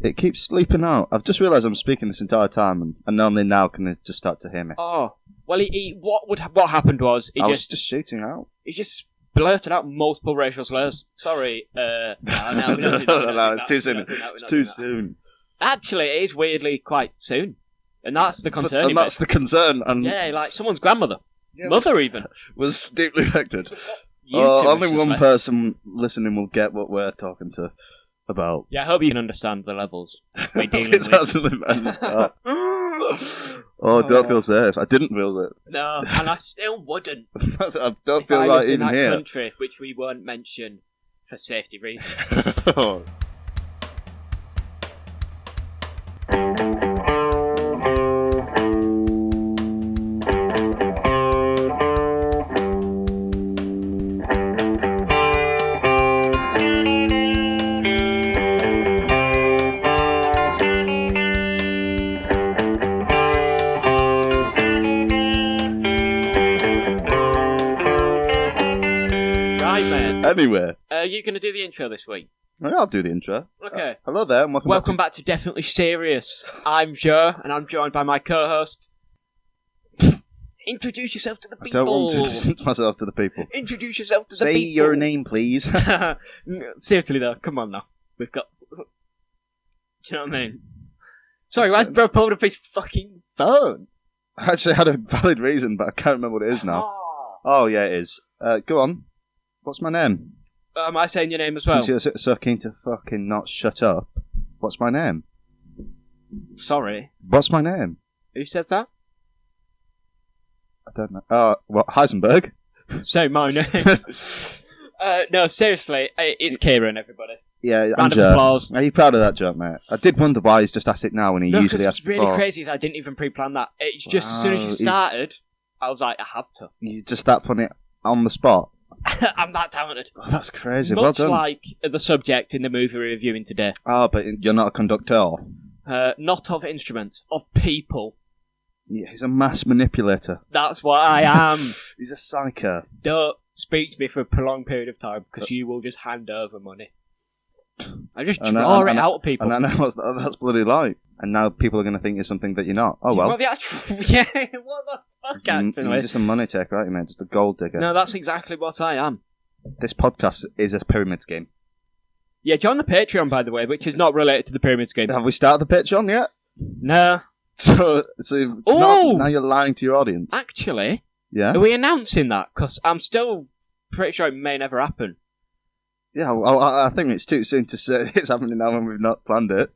It keeps sleeping out. I've just realised I'm speaking this entire time, and only now can they just start to hear me. Oh, well, what happened was I was just shooting out. He just blurted out multiple racial slurs. Sorry. No, it's too soon. It's too soon. Actually, it is weirdly quite soon. And that's the concern. And that's the concern. And yeah, like someone's grandmother. Mother, even. Was deeply affected. Only one person listening will get what we're talking to about. Yeah, I hope you can understand the levels we're dealing it's with. absolutely don't feel safe. I didn't feel it. No, and I still wouldn't. I don't feel right even here. In that country, which we won't mention for safety reasons. Anyway. Are you going to do the intro this week? I'll do the intro. Okay. Hello there, and welcome back to Definitely Serious. I'm Joe, and I'm joined by my co-host. Introduce yourself to the people. I don't want to introduce myself to the people. Introduce yourself to the people. Say your name, please. Seriously though, come on now. We've got... Do you know what I mean? Sorry, why's bro pulled up his fucking phone? I actually had a valid reason, but I can't remember what it is now. Oh yeah, it is. Go on. What's my name? Am I saying your name as well? Since you're so keen to fucking not shut up, what's my name? Sorry. What's my name? Who says that? I don't know. What, Heisenberg? Say my name. No, seriously, it's Kieran, everybody. Yeah, round of applause. Are you proud of that joke, mate? I did wonder why he's just asked it now when he usually asks before. What's really crazy is I didn't even pre-plan that. It's just as soon as you started, I was like, I have to. You just that funny on the spot? I'm that talented. Oh, that's crazy. Much well done. like the subject in the movie we're reviewing today. Oh, but you're not a conductor? Not of instruments, of people. Yeah, he's a mass manipulator. That's what I am. He's a psycho. Don't speak to me for a prolonged period of time, because you will just hand over money. I just draw it out of people. And I know what that's bloody like. And now people are going to think you're something that you're not. Oh, well. What the fuck, actually? You're just a money taker, aren't you, mate? Just a gold digger. No, that's exactly what I am. This podcast is a pyramid scheme. Yeah, join the Patreon, by the way, which is not related to the pyramid scheme. Have we started the Patreon yet? No. So now you're lying to your audience. Actually, yeah. Are we announcing that? Because I'm still pretty sure it may never happen. Yeah, well, I think it's too soon to say it's happening now when we've not planned it.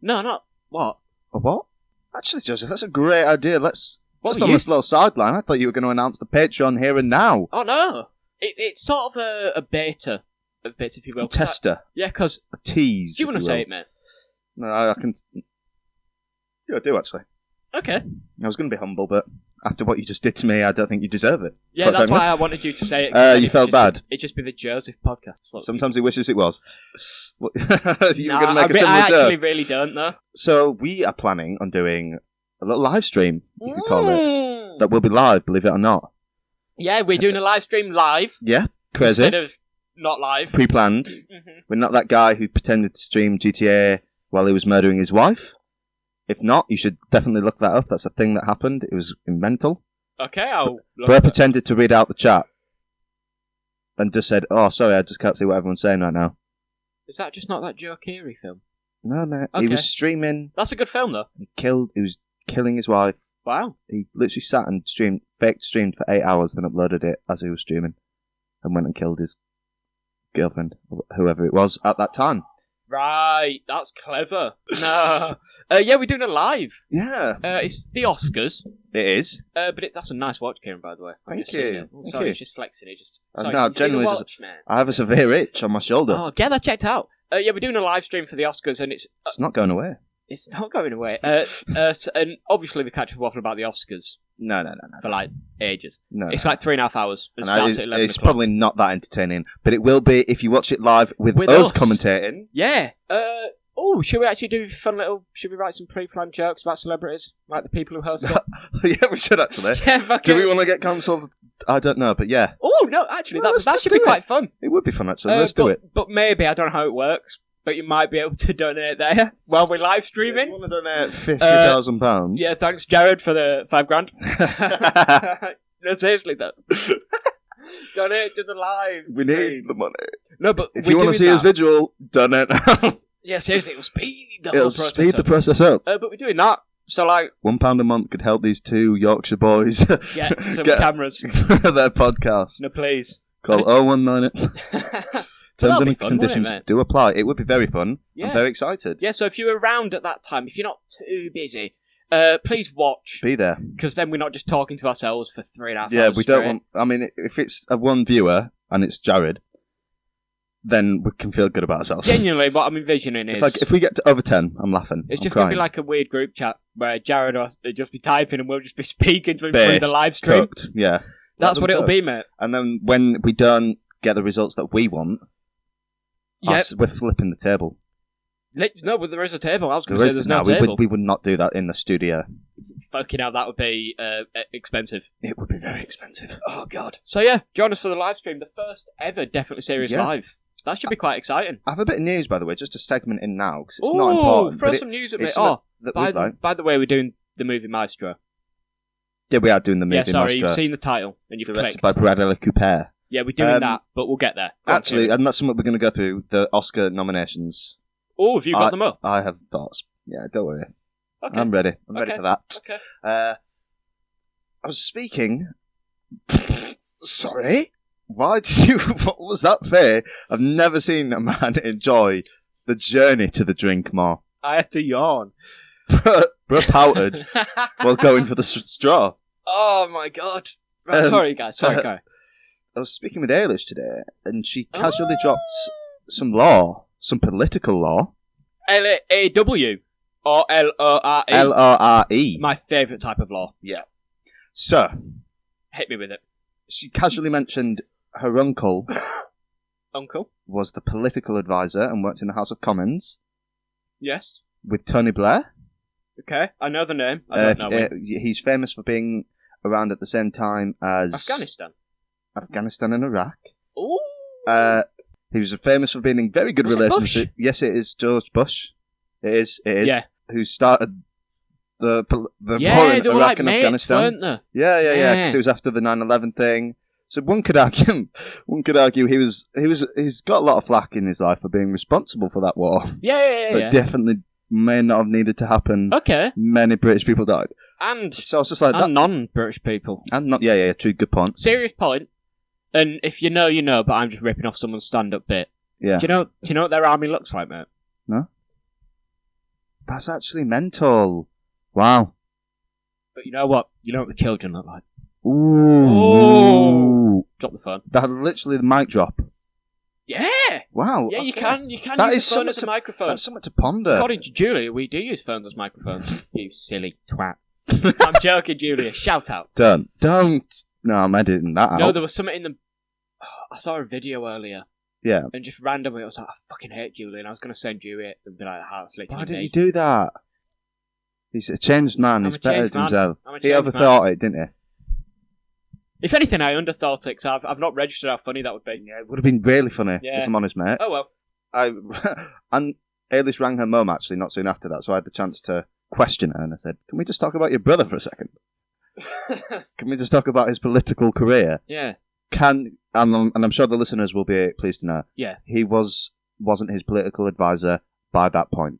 No, not what? A what? Actually, Joseph, that's a great idea. Let's just on this little sideline. I thought you were going to announce the Patreon here and now. Oh no, it's sort of a beta, if you will. A tester. Yeah, because a tease. Do you want to say it, mate? No, I can. Yeah, I do actually. Okay. I was going to be humble, but after what you just did to me, I don't think you deserve it. Yeah, that's why I wanted you to say it. You felt bad. It'd just be the Joseph podcast. Sometimes he wishes it was. You were going to make a similar I actually joke. really don't, though. So we are planning on doing a little live stream, you could call it, that will be live, believe it or not. Yeah, we're doing a live stream live. Yeah, crazy. Instead of not live. Pre-planned. Mm-hmm. We're not that guy who pretended to stream GTA while he was murdering his wife. If not, you should definitely look that up. That's a thing that happened. It was mental. Okay, I'll look Bro pretended to read out the chat and just said, "Oh, sorry, I just can't see what everyone's saying right now." Is that just not that Joe Keery film? No, mate. Okay. He was streaming. That's a good film, though. He was killing his wife. Wow. He literally sat and fake streamed for 8 hours, then uploaded it as he was streaming, and went and killed his girlfriend, whoever it was at that time. Right, that's clever. No. Yeah, we're doing it live. Yeah. It's the Oscars. It is. But that's a nice watch, Kieran, by the way. Thank you. Sorry, it's just flexing it. No, generally, I have a severe itch on my shoulder. Oh, get that checked out. Yeah, we're doing a live stream for the Oscars, and it's not going away. It's not going away. And obviously, we can't waffle about the Oscars. No. For like ages. No. It's like 3.5 hours. And it's probably not that entertaining, but it will be if you watch it live with us commentating. Yeah. Should we actually do fun little... Should we write some pre-planned jokes about celebrities? Like the people who host it? Yeah, we should actually. Yeah, do we want to get cancelled? I don't know, but yeah. Oh, no, actually, that should be quite fun. It would be fun, actually. Let's do it. But maybe, I don't know how it works, but you might be able to donate there while we're live If streaming. you want to donate £50,000? Yeah, thanks, Jared, for the $5,000. No, seriously, though. Donate to the live. We need the money. No, but If you want to see his visual, donate now. Yeah, seriously, it'll speed the It'll whole process speed the up. process up. But we're doing that. So, like, £1 a month could help these two Yorkshire boys get some Get- cameras. their podcast. No, please. Call 019. Terms That'll and be fun, won't it, conditions mate? do apply. It would be very fun. Yeah. I'm very excited. Yeah, so if you're around at that time, if you're not too busy, please watch. Be there. Because then we're not just talking to ourselves for 3.5 Yeah, hours we straight. don't want. I mean, if it's a one viewer and it's Jared, then we can feel good about ourselves. Genuinely, what I'm envisioning is... If we get to over 10, I'm laughing. it's I'm just going to be crying. like a weird group chat where Jared will just be typing and we'll just be speaking to him through the Based, live stream. cooked, yeah. That's Let what them it'll cook. be, mate. And then when we don't get the results that we want, Yep. we're flipping the table. No, but there is a table. I was going There to say is there's no now. table. We would not do that in the studio. Fucking hell, that would be expensive. It would be very expensive. Oh, God. So, yeah, join us for the live stream. The first ever Definitely Serious Yeah. Live. That should be quite exciting. I have a bit of news, by the way, just to segment in now, because it's Oh, not important. throw but some news at me. it's something that by, we'd like. by the way, we're doing the movie Maestro. Yeah, we are doing the movie Yeah, sorry, Maestro, you've seen the title and you've directed clicked. by Bradley Coopers. Yeah, we're doing that, but we'll get there. Go on, Actually, Kieran. and that's something we're going to go through, the Oscar nominations. Oh, have you got them up? I have thoughts. Yeah, don't worry. Okay. I'm ready. I'm ready Okay. for that. Okay. I was speaking... Sorry? Why did you... What was that fair? I've never seen a man enjoy the journey to the drink more. I had to yawn. Bro pouted while going for the straw. Oh, my God. Right, sorry, guys. Sorry, guys. I was speaking with Eilish today, and she Oh. casually dropped some law, some political law. L-A-W or L-O-R-E? L-O-R-E. My favourite type of law. Yeah. So, Hit me with it. she casually mentioned her uncle Uncle? was the political advisor and worked in the House of Commons Yes. with Tony Blair. Okay, I know the name. I don't know him. He's famous for being around at the same time as Afghanistan. and Iraq. Ooh. He was famous for being in very good Was it relationship. Bush? Yes, it is George Bush. It is. Yeah. Who started the war Yeah, in they were Iraq like and mates, Afghanistan? weren't they? Yeah. Because it was after the 9/11 thing. So one could argue he's got a lot of flack in his life for being responsible for that war. Yeah. That definitely may not have needed to happen. Okay. Many British people died. And So it's just like that. non-British people. And not. Yeah. True. Good point. Serious point. And if you know, you know, but I'm just ripping off someone's stand-up bit. Yeah. Do you know what their army looks like, mate? That's actually mental. Wow. But you know what? You know what the children look like. Ooh. Drop the phone. That literally the mic drop. Yeah! Wow. Yeah, you okay. can That use is the phone something as a to- microphone. That's something to ponder. According to Julia, we do use phones as microphones. You silly twat. I'm joking, Julia. Shout out. Don't. No, I'm editing that out. No, there was something in the... I saw a video earlier, Yeah. and just randomly I was like, I fucking hate Julia, and I was going to send you it and be like, that's literally Why didn't me. you do that? He's a changed man. I'm He's a better changed than man. himself. I'm a He changed overthought it, didn't If anything, I underthought it, because I've not registered how funny that would be. he? Yeah, it would have been really funny, Yeah. if I'm honest, mate. Oh, well. And Eilish rang her mum, actually, not soon after that, so I had the chance to question her, and I said, can we just talk about your brother for a second? Can we just talk about his political career? Yeah. And I'm sure the listeners will be pleased to know, Yeah. he wasn't his political advisor by that point.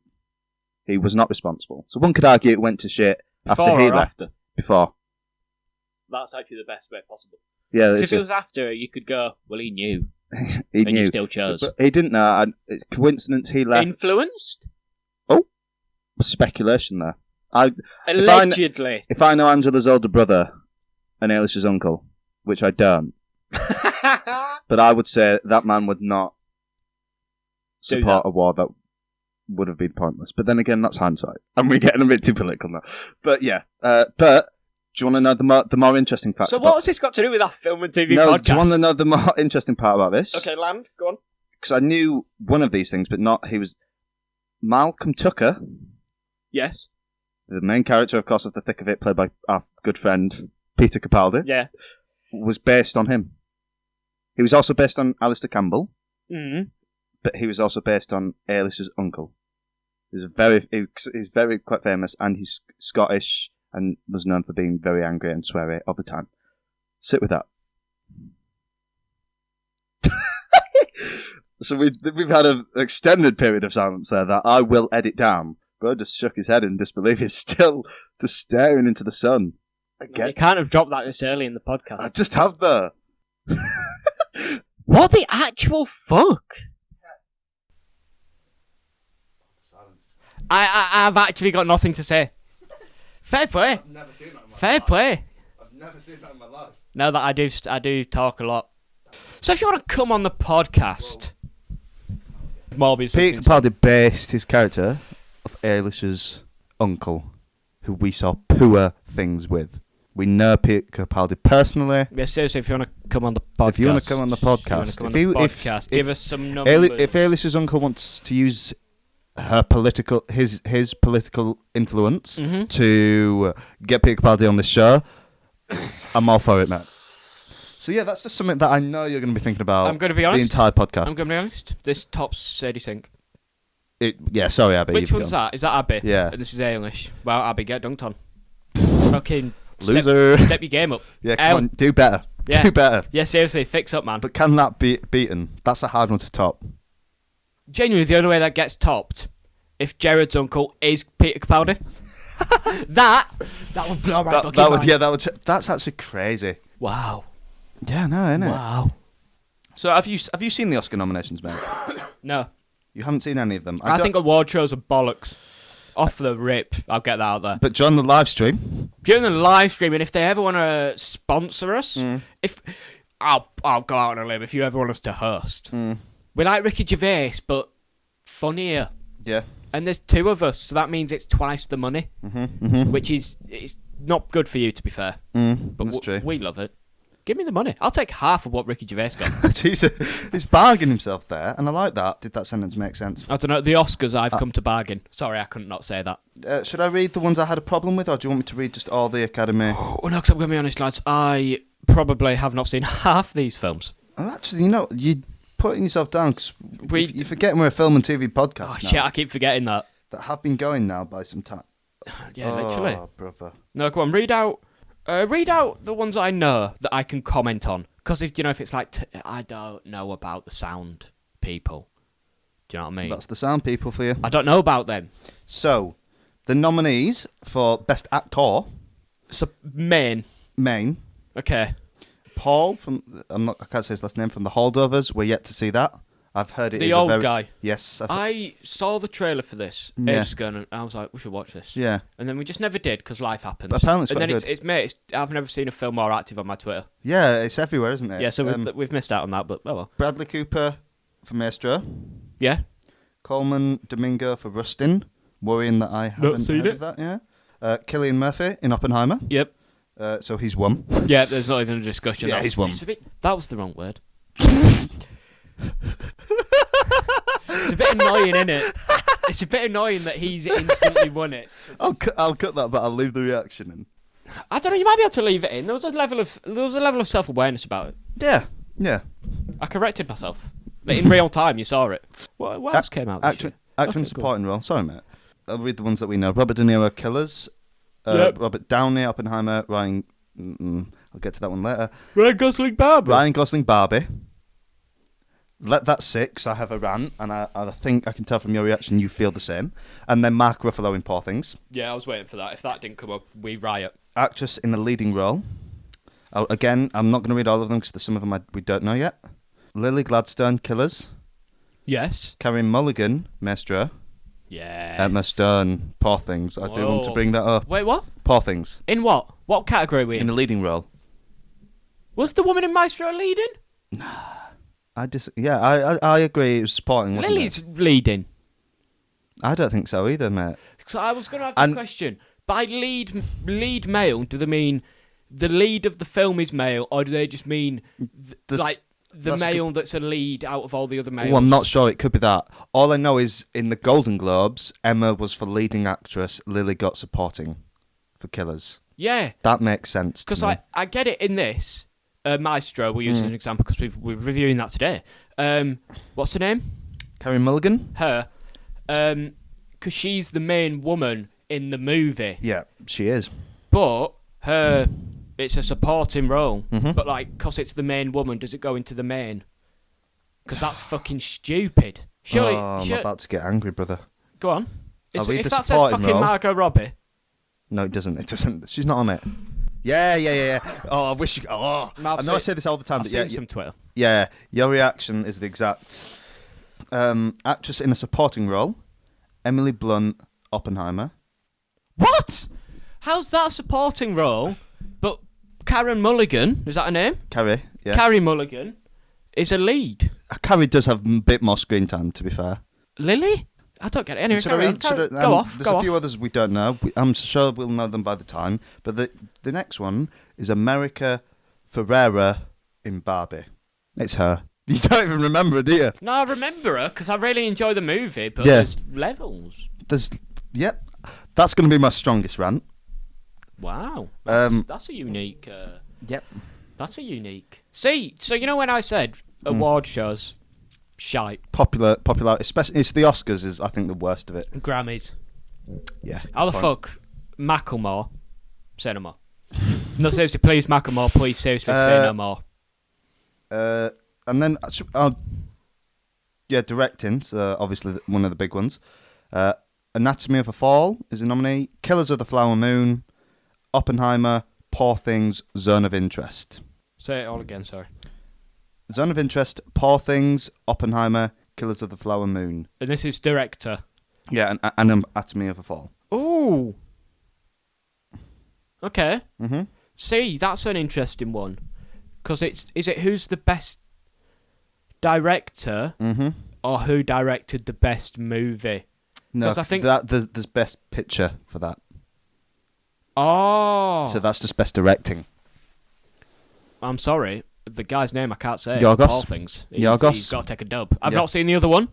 He was not responsible. So one could argue it went to shit after Before he or left. after? Before. That's actually the best way possible. Yeah, 'Cause it's if it was after, you could go, well, he knew, he and knew. you still chose. But he didn't know. And it's coincidence he left. Influenced? Speculation there. Allegedly. If I know Angela's older brother and Eilish's uncle, which I don't, but I would say that man would not Do support that. a war that would have been pointless. But then again, that's hindsight. And we're getting a bit too political now. But yeah. But do you want to know the more interesting fact? So what's this got to do with our film and TV No, podcast? do you want to know the more interesting part about this? Okay, land, go on. Because I knew one of these things, but not. He was Malcolm Tucker, Yes. the main character, of course, of The Thick of It, played by our good friend Peter Capaldi, Yeah. was based on him. He was also based on Alistair Campbell, Mm-hmm. but he was also based on A-lister's uncle. He's very quite famous, and he's Scottish and was known for being very angry and sweary all the time. Sit with that. So we've had an extended period of silence there that I will edit down. Bro just shook his head in disbelief. He's still just staring into the sun. You can't have dropped that this early in the podcast. I just have there. What the actual fuck? I've actually got nothing to say. Fair play. I've never seen that in my life. Fair play. I've never seen that in my life. Now that I do talk a lot. So if you want to come on the podcast, Morbius. Peter Capaldi based his character of A-lister's uncle, who we saw poor things with. We know Peter Capaldi personally. Yeah, seriously, if you want to come on the podcast. If you want to come on the podcast, give us some numbers. If A-lister's uncle wants to use his political influence to get Peter Capaldi on the show, I'm all for it, mate. So yeah, that's just something that I know you're going to be thinking about. I'm going to be honest. The entire podcast. I'm going to be honest. This tops Sadie Sink. Sorry, Abby. Which one's that? Is that Abby? Yeah. And this is Ailish. Well, Abby, get dunked on. Fucking loser. Step your game up. Yeah, come on, do better. Yeah. Do better. Yeah, seriously, fix up, man. But can that be beaten? That's a hard one to top. Genuinely, the only way that gets topped, if Jared's uncle is Peter Capaldi, that would blow my fucking mind. That's actually crazy. Wow. Yeah, no, isn't it? Wow. So have you seen the Oscar nominations, mate? No. You haven't seen any of them. I think award shows are bollocks. Off the rip, I'll get that out there. But during the live stream, and if they ever want to sponsor us, if I'll go out on a limb. If you ever want us to host, we like Ricky Gervais, but funnier. Yeah. And there's two of us, so that means it's twice the money, which is it's not good for you, to be fair. But that's true. We love it. Give me the money. I'll take half of what Ricky Gervais got. He's bargaining himself there, and I like that. Did that sentence make sense? I don't know. The Oscars, I've come to bargain. Sorry, I couldn't not say that. Should I read the ones I had a problem with, or do you want me to read just all the Academy? Oh, no, because I'm going to be honest, lads. I probably have not seen half these films. Oh, actually, you're putting yourself down, because you're forgetting we're a film and TV podcast now. Shit, I keep forgetting that. That have been going now by some time. Yeah, literally. Oh, brother. No, come on, read out the ones I know that I can comment on. Because if it's like, I don't know about the sound people. Do you know what I mean? That's the sound people for you. I don't know about them. So, the nominees for Best Actor. So, main. Okay. Paul I can't say his last name, from The Holdovers. We're yet to see that. I've heard it. The old guy. Yes. I saw the trailer for this ages ago, and I was like, we should watch this. Yeah. And then we just never did, because life happens. But apparently it's quite good. I've never seen a film more active on my Twitter. Yeah, it's everywhere, isn't it? Yeah, so we've missed out on that, but oh well. Bradley Cooper for Maestro. Yeah. Coleman Domingo for Rustin. Worrying that I haven't heard of that, yeah. Cillian Murphy in Oppenheimer. Yep. So he's won. Yeah, there's not even a discussion. Yeah, he's won. That was the wrong word. It's a bit annoying, isn't it? It's a bit annoying that he's instantly won it. I'll cut that, but I'll leave the reaction in. I don't know. You might be able to leave it in. There was a level of self-awareness about it. Yeah. I corrected myself. But in real time, you saw it. What else came out? Action supporting role. Sorry, mate. I'll read the ones that we know. Robert De Niro, Killers. Yep. Robert Downey, Oppenheimer. Ryan. I'll get to that one later. Ryan Gosling, Barbie. Let that sit, 'cause I have a rant, and I think I can tell from your reaction you feel the same. And then Mark Ruffalo in Poor Things. Yeah, I was waiting for that. If that didn't come up, we riot. Actress in the leading role. Again, I'm not going to read all of them, because there's some of them we don't know yet. Lily Gladstone, Killers. Yes. Carey Mulligan, Maestro. Yes. Emma Stone, Poor Things. I do want to bring that up. Wait, what? Poor Things. In what? What category are we in? In the leading role. Was the woman in Maestro leading? I agree. It was supporting. Lily's leading. I don't think so either, mate. So I was going to have the question. By lead male, do they mean the lead of the film is male, or do they just mean the male that's a lead out of all the other males? Well, I'm not sure. It could be that. All I know is in the Golden Globes, Emma was for leading actress. Lily got supporting for Killers. Yeah. That makes sense. Because I get it in this. Maestro, we'll use as an example because we're reviewing that today. What's her name? Carey Mulligan? Her. Because she's the main woman in the movie. Yeah, she is. But it's a supporting role. Mhm. But, like, because it's the main woman, does it go into the main? Because that's fucking stupid. Surely, I'm about to get angry, brother. Go on. I'll read If the that says supporting fucking role. Margot Robbie. No, it doesn't. It doesn't. She's not on it. Yeah. Oh, I wish you... Oh, I know I say this all the time, I've but seen some Twitter. Yeah, your reaction is the exact... actress in a supporting role, Emily Blunt, Oppenheimer. What? How's that a supporting role? But Karen Mulligan, is that her name? Carey, yeah. Carey Mulligan is a lead. Carey does have a bit more screen time, to be fair. Lily? I don't get it. Anyway, Go off. There's a few others we don't know. I'm sure we'll know them by the time. But the next one is America Ferrera in Barbie. It's her. You don't even remember her, do you? No, I remember her because I really enjoy the movie, but Yeah. there's levels. Yep. That's going to be my strongest rant. Wow. That's a unique... Yep. That's a unique... See, so you know when I said award shows, shite. Popular, especially... It's the Oscars is, I think, the worst of it. Grammys. Yeah. How the fuck? Macklemore. Say no more. No, seriously, please, Macklemore, please, seriously, say no more. And then, directing, so obviously one of the big ones. Anatomy of a Fall is a nominee. Killers of the Flower Moon, Oppenheimer, Poor Things, Zone of Interest. Say it all again, sorry. Zone of Interest, Poor Things, Oppenheimer, Killers of the Flower Moon. And this is director. Yeah, and Anatomy of a Fall. Ooh. Okay. Mm-hmm. See, that's an interesting one. Because is it who's the best director or who directed the best movie? No, I think that there's best picture for that. Oh. So that's just best directing. I'm sorry. The guy's name I can't say. Yorgos. All things. Yorgos. He's got to take a dub. I've not seen the other one.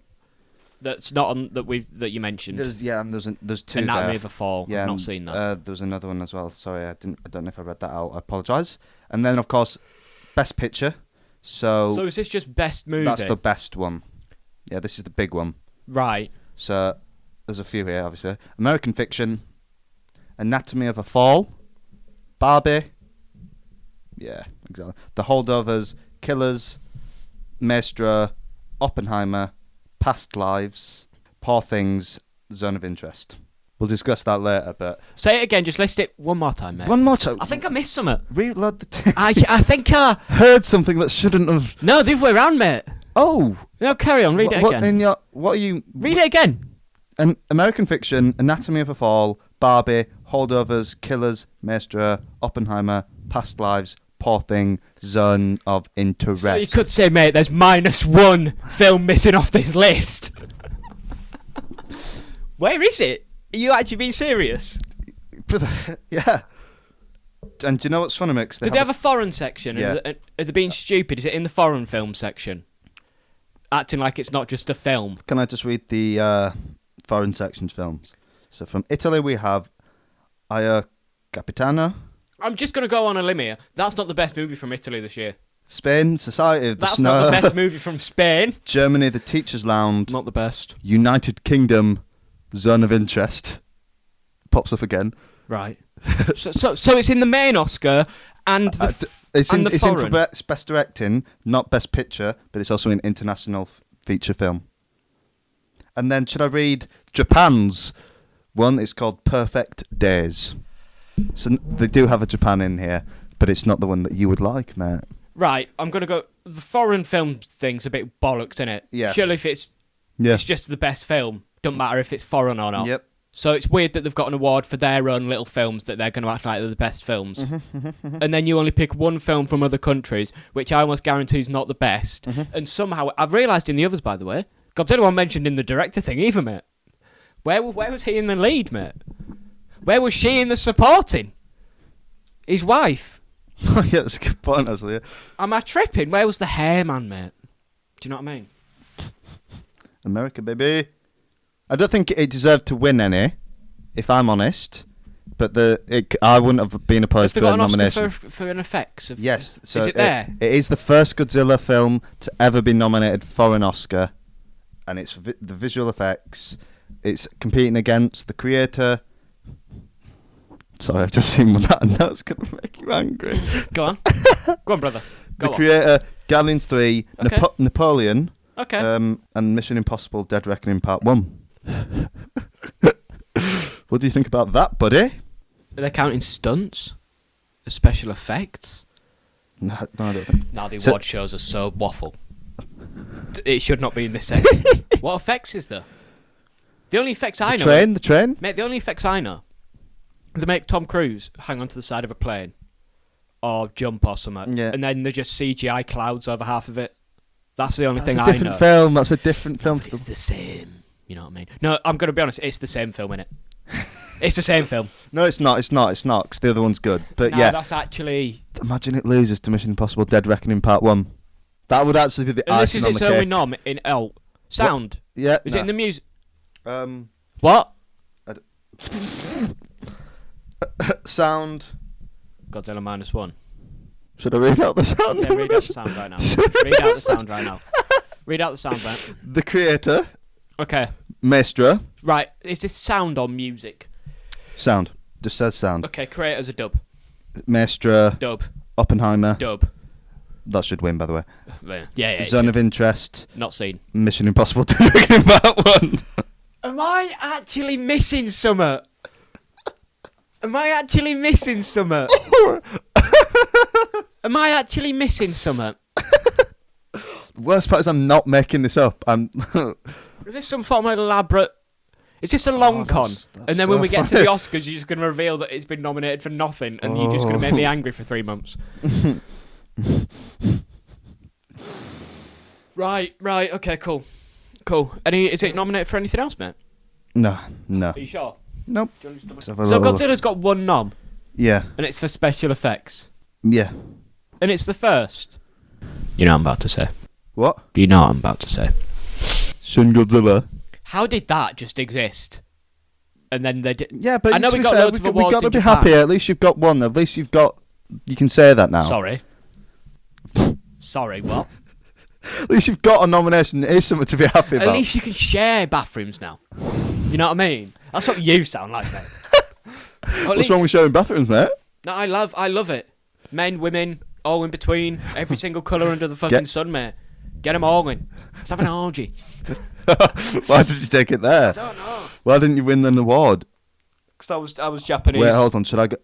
That's not on that you mentioned. There's two. Anatomy there. of a Fall. Yeah, I've not seen that. There was another one as well. Sorry, I don't know if I read that out. I apologise. And then of course, best picture. So is this just best movie? That's the best one. Yeah, this is the big one. Right. So there's a few here, obviously. American Fiction, Anatomy of a Fall, Barbie. Yeah, exactly. The Holdovers, Killers, Maestro, Oppenheimer, Past Lives, Poor Things, Zone of Interest. We'll discuss that later, but... Say it again, just list it one more time, mate. One more time. I think I missed something. Reload the tape. I think I... Heard something that shouldn't have... No, the other way around, mate. Oh! No, carry on, read it again. What are you... Read it again. An American Fiction, Anatomy of a Fall, Barbie, Holdovers, Killers, Maestro, Oppenheimer, Past Lives, Poor Thing, Zone of Interest. So you could say, mate, there's -1 film missing off this list. Where is it? Are you actually being serious? Yeah. And do you know what's funny, Mix? Do they have a foreign section? Yeah. Are they being stupid? Is it in the foreign film section? Acting like it's not just a film. Can I just read the foreign sections films? So from Italy we have Io Capitano. I'm just going to go on a limb here. That's not the best movie from Italy this year. Spain, Society of the That's Snow. not the best movie from Spain. Germany, The Teacher's Lounge. Not the best. United Kingdom, Zone of Interest. Pops up again. Right. so it's in the main Oscar and the it's in foreign. for best directing, not best picture, but it's also an international feature film. And then should I read Japan's one? It's called Perfect Days. So they do have a Japan in here, but it's not the one that you would like, mate. Right, I'm going to go... The foreign film thing's a bit bollocks, isn't it? Yeah. Surely if it's just the best film, doesn't matter if it's foreign or not. Yep. So it's weird that they've got an award for their own little films that they're going to act like they're the best films. And then you only pick one film from other countries, which I almost guarantee is not the best. And somehow... I've realised in the others, by the way, Godzilla wasn't mentioned in the director thing either, mate. Where was he in the lead, mate? Where was she in the supporting? His wife. Oh, yeah, that's a good point, actually. Yeah. Am I tripping? Where was the hair man, mate? Do you know what I mean? America, baby. I don't think it deserved to win any, if I'm honest. But I wouldn't have been opposed to a nomination. For an effects? Yes. So is it there? It is the first Godzilla film to ever be nominated for an Oscar. and it's the visual effects. It's competing against the creator. Sorry, I've just seen that, and that's going to make you angry. Go on. Go on, brother. Go on. The creator, Guardians 3, Okay. Napoleon, Okay. and Mission Impossible Dead Reckoning Part 1. What do you think about that, buddy? Are they counting stunts? Special effects? No, I don't think. Now the So- award shows are so waffle. It should not be in this section. What effects is there? The only effects I know... The train? Mate, the only effects I know... They make Tom Cruise hang onto the side of a plane. Or jump or something. Yeah. And then they just CGI clouds over half of it. That's the only That's thing a I know. different film. That's a different film. But it's the same. You know what I mean? No, I'm going to be honest. It's the same film, innit? It's the same film. No, it's not. It's not. It's not. 'Cause the other one's good. But No, yeah, that's actually... imagine it loses to Mission Impossible Dead Reckoning Part 1. That would actually be the And this icing is on its the only cake. nom in... Oh, sound. Yeah. Is it in the music? Um, What? sound. Godzilla -1. Should I read out the sound? Yeah, read out the sound right now. Read out the sound right now. Read out the sound, mate. The creator, Okay. Maestro, Right. Is this sound or music? sound. Just says sound. Okay, creator's a dub. Maestro, Dub. Oppenheimer. Dub. That should win, by the way. Yeah. Zone of Interest, Not seen. Mission Impossible Dead Reckoning Part 1. Am I actually missing summer? Am I actually missing summer? Am I actually missing summer? Worst part is I'm not making this up. I'm. Is this some form of elaborate... Is this a long con? that's And then when so we get to funny. the Oscars, you're just going to reveal that it's been nominated for nothing, and you're just going to make me angry for 3 months. Right, okay, cool. Is it nominated for anything else, mate? No. Are you sure? Nope. So Godzilla's got one nom, Yeah. and it's for special effects. Yeah. And it's the first. You know what I'm about to say. What? You know what I'm about to say. Shin Godzilla. How did that just exist? And then they did... Yeah, but I know to we be got fair, loads of we awards got to in be Japan. happy. At least you've got one. At least you've got. You can say that now. Sorry, what? At least you've got a nomination. It is something to be happy about. At least you can share bathrooms now. You know what I mean? That's what you sound like, mate. What's wrong with sharing bathrooms, mate? No, I love it. Men, women, all in between, every single colour under the fucking sun, mate. Get them all in. Let's have an orgy. Why did you take it there? I don't know. Why didn't you win an award? Because I was Japanese. Wait, hold on. Should I go?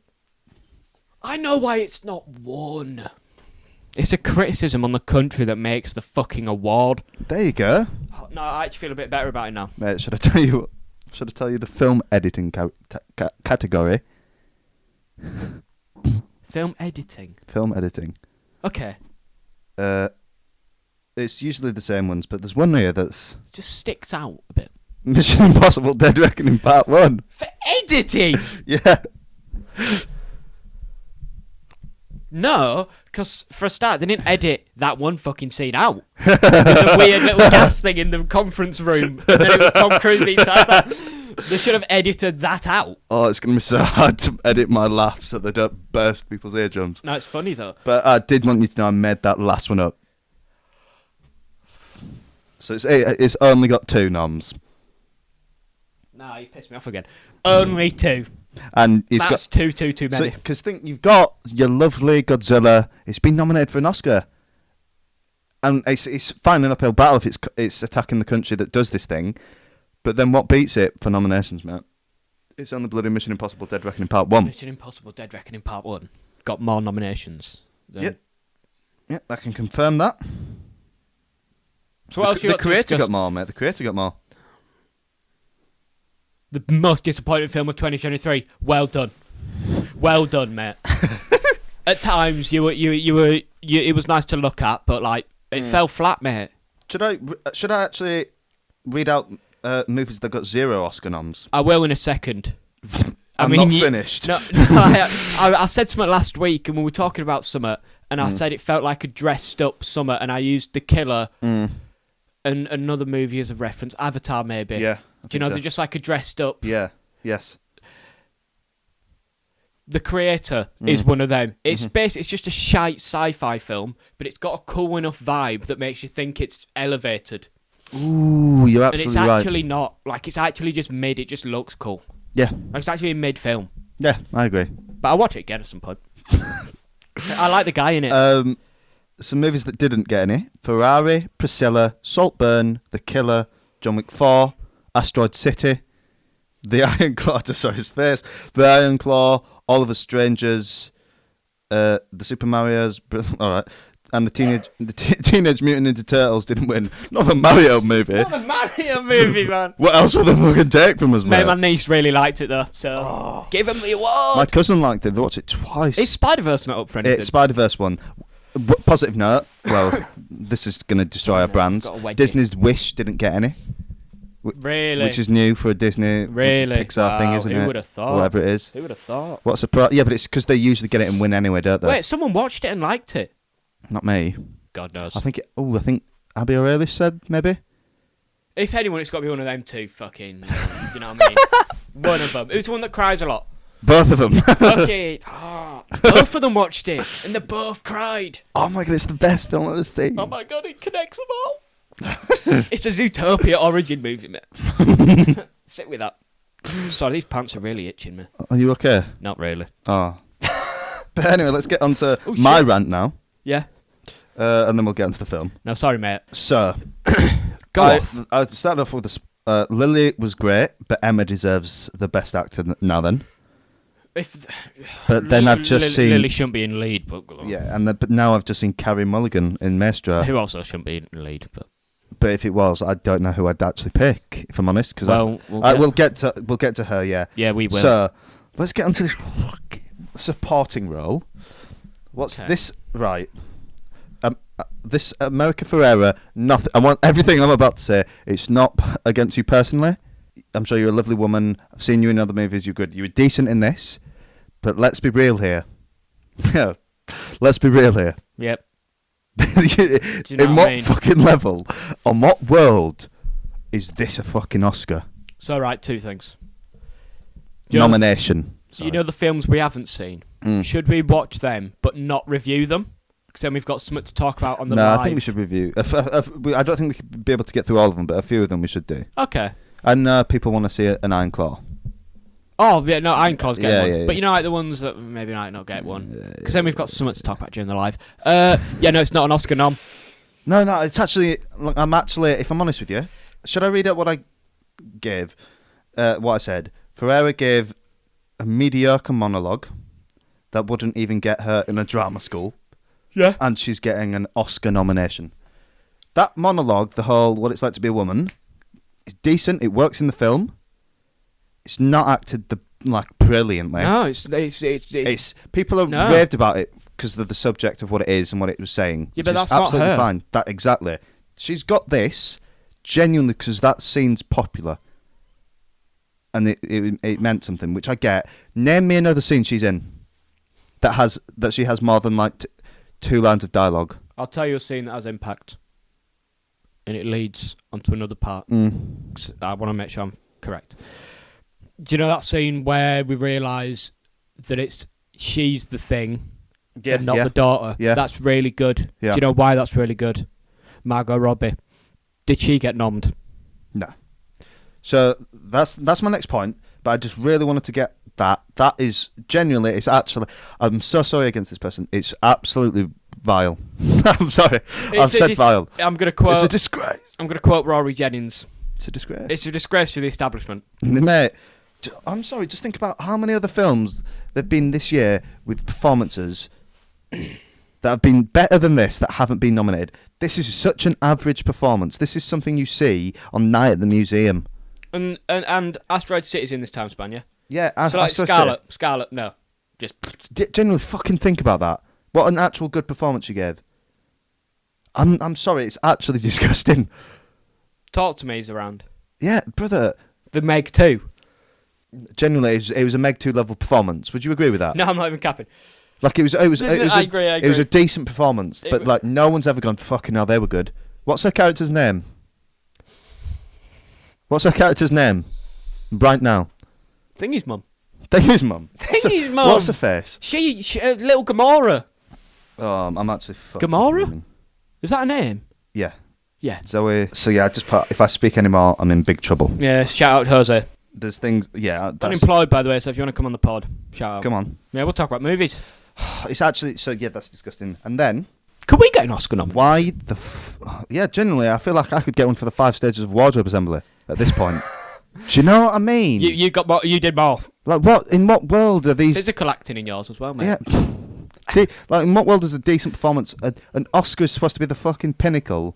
I know why it's not won. It's a criticism on the country that makes the fucking award. There you go, No, I actually feel a bit better about it now. mate. Should I tell you? Should I tell you the film editing category? Film editing. Film editing. Okay. It's usually the same ones, but there's one here that's It just sticks out a bit. Mission Impossible Dead Reckoning Part 1. For editing? Yeah. No, because for a start, they didn't edit that one fucking scene out. With the weird little gas thing in the conference room. And then it was Tom Cruise the entire time. They should have edited that out. Oh, it's going to be so hard to edit my laughs so they don't burst people's eardrums. No, it's funny though. But I did want you to know I made that last one up. So it's only got 2 noms. No, you pissed me off again. Only 2. And it's That's got too many. Because think you've got your lovely Godzilla. It's been nominated for an Oscar, and it's fine an uphill battle if it's attacking the country that does this thing. But then what beats it for nominations, mate? It's on the bloody Mission Impossible Dead Reckoning Part 1. Mission Impossible Dead Reckoning Part 1 got more nominations than... Yep. Yeah, I can confirm that. So what else you The got to creator discuss? got more, mate. The creator got more. The most disappointing film of 2023. Well done. Well done, mate. At times, it was nice to look at, but like it fell flat, mate. Should I actually read out movies that got 0 Oscar noms? I will in a second. I'm not finished. No, I said something last week, and we were talking about Summer, and I said it felt like a dressed up Summer, and I used The Killer and another movie as a reference, Avatar maybe. Yeah. Do you know, they're just like a dressed up. Yeah. Yes. The Creator is one of them. It's it's just a shite sci-fi film, but it's got a cool enough vibe that makes you think it's elevated. Ooh, you're And it's absolutely right. actually not. Like, it's actually just mid. It just looks cool. Yeah, Like, it's actually a mid-film. yeah, I agree. But I'll watch it again at some point. I like the guy in it. Some movies that didn't get any: Ferrari, Priscilla, Saltburn, The Killer, John Wick 4, Asteroid City, The Iron Claw. To show his face. The Iron Claw, All of Us Strangers, the Super Mario's. All right. And the Teenage Mutant Ninja Turtles didn't win. Not the Mario movie. Not the Mario movie, man. What else would they fucking take from us, Mate, mate? my niece really liked it, though. So, give him the award. My cousin liked it. They watched it twice. Is Spider-Verse not up for anything? It's Spider-Verse one. Positive note. Well, this is going to destroy our brands. got a wedgie. Disney's Wish didn't get any. Really? Which is new for a Disney Pixar thing, isn't it? Who would have thought? Whatever it is. Who would have thought? What's the yeah, but it's because they usually get it and win anyway, don't they? Wait, someone watched it and liked it. Not me. God knows. I think Abby O'Reilly said maybe. If anyone, it's got to be one of them two fucking, you know what I mean? One of them. Who's the one that cries a lot? Both of them. Okay. Both of them watched it, and they both cried. Oh my god, it's the best film I've ever seen. Oh my god, it connects them all. It's a Zootopia origin movie, mate. Sit with that. Sorry, these pants are really itching me. Are you okay? Not really. Oh. But anyway, let's get on to my rant now. Yeah. And then we'll get into the film. No, sorry, mate. So, Go off. I'll start off with this. Lily was great, but Emma deserves the best actor now then. But then I've just seen... Lily shouldn't be in lead, but... Yeah, but now I've just seen Carey Mulligan in Maestro. Who also shouldn't be in lead, but... But if it was, I don't know who I'd actually pick, if I'm honest. Cause we'll get to her, yeah. Yeah, we will. So, let's get onto this fucking supporting role. What's this? Right. This America Ferrera, nothing. I want everything I'm about to say. It's not against you personally. I'm sure you're a lovely woman. I've seen you in other movies. You're good. You were decent in this. But let's be real here. Yeah. Let's be real here. Yep. In what fucking level, on what world, is this a fucking Oscar? So, right, two things. Nomination. You know the films we haven't seen? Should we watch them, but not review them? Because then we've got something to talk about on the live. No, I think we should review. I don't think we could be able to get through all of them, but a few of them we should do. Okay. And people want to see an Iron Claw. Oh, yeah, no, Iron Claw's get one. Yeah. But you know, like the ones that maybe might not get one. Because then we've got something to talk about during the live. Yeah, no, it's not an Oscar nom. No, it's actually... Look, if I'm honest with you, should I read out what I gave? What I said. Ferrera gave a mediocre monologue that wouldn't even get her in a drama school. Yeah. And she's getting an Oscar nomination. That monologue, the whole what it's like to be a woman, is decent. It works in the film. It's not acted brilliantly. No, it's people are raved about it because of the subject of what it is and what it was saying. Yeah, but that's not absolutely her. Fine. Exactly. She's got this genuinely because that scene's popular, and it meant something, which I get. Name me another scene she's in that she has more than like 2 lines of dialogue. I'll tell you a scene that has impact, and it leads onto another part. I want to make sure I'm correct. Do you know that scene where we realise that she's the thing, and not the daughter? Yeah. That's really good. Yeah. Do you know why that's really good? Margot Robbie. Did she get nommed? No. So that's my next point, but I just really wanted to get that. That is genuinely, it's actually, I'm so sorry against this person. It's absolutely vile. I'm sorry. I've said vile. I'm going to quote... It's a disgrace. I'm going to quote Rory Jennings. It's a disgrace. It's a disgrace to the establishment. Mate, I'm sorry, just think about how many other films there've been this year with performances that have been better than this that haven't been nominated. This is such an average performance. This is something you see on Night at the Museum. And Asteroid City's in this time span, yeah? Yeah, so like Scarlet, no. Just... Genuinely fucking think about that. What an actual good performance you gave. I'm sorry, it's actually disgusting. Talk to me, he's around. Yeah, brother. The Meg 2. Genuinely, it was a Meg 2 level performance. Would you agree with that? No, I'm not even capping. Like I agree. It was a decent performance, but like no one's ever gone fucking hell. They were good. What's her character's name? Right now. Thingy's mum. Thingy's mum. What's her face? She little Gamora. Oh, I'm actually fucking... Gamora? Is that a name? Yeah. Yeah. Zoe. So yeah, I just put, if I speak anymore, I'm in big trouble. Yeah, shout out Jose. There's things, yeah. That's, Unemployed, by the way, so if you want to come on the pod, shout out. come on. Yeah, we'll talk about movies. It's actually, so yeah, that's disgusting. And then, Could we get an Oscar nomination? why the yeah, genuinely, I feel like I could get one for the 5 stages of wardrobe assembly at this point. Do you know what I mean? You got more, you did more. Like, what, in what world are these... Physical acting in yours as well, mate. Yeah. Like, in what world is a decent performance? An Oscar is supposed to be the fucking pinnacle.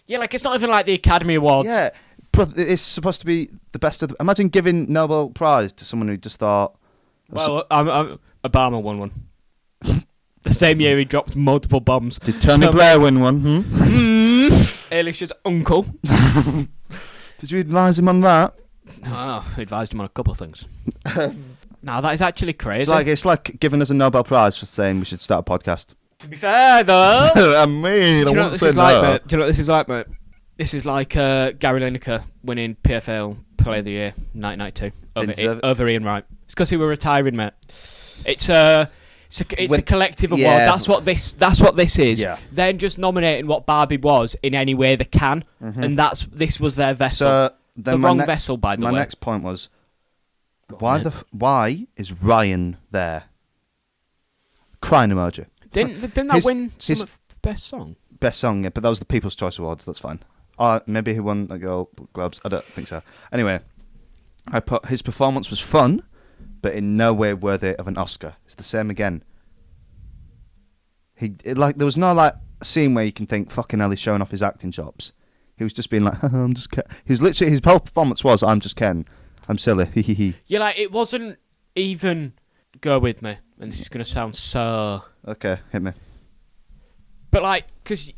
Yeah, like, it's not even like the Academy Awards. Yeah. It's supposed to be the best of the... Imagine giving Nobel Prize to someone who just thought... Well, Obama won one. The same year he dropped multiple bombs. Did Tony Blair win one? Eilish's uncle. Did you advise him on that? Oh, I advised him on a couple of things. Now that is actually crazy. It's like giving us a Nobel Prize for saying we should start a podcast. To be fair, though. I mean, Do you know what this is like, mate? Do you know what this is like, mate? This is like Gary Lineker winning PFL Player of the Year 1992 over Ian Wright. It's because he were retiring, mate. It's a collective award. Yeah. That's what this is. Yeah. Then just nominating what Barbie was in any way they can, and this was their vessel. So then the wrong vessel, by the way. My next point was why is Ryan there? Crying emoji. Didn't that win some of best song? Best song, yeah, but that was the People's Choice Awards. That's fine. Maybe he won the Golden Globes. I don't think so. Anyway, I put his performance was fun, but in no way worthy of an Oscar. It's the same again. There was no like scene where you can think, fucking hell, he's showing off his acting chops. He was just being like, I'm just Ken. He was literally, his whole performance was, I'm just Ken. I'm silly. Yeah, like, it wasn't even, go with me, and this is going to sound so... Okay, hit me. But, like, because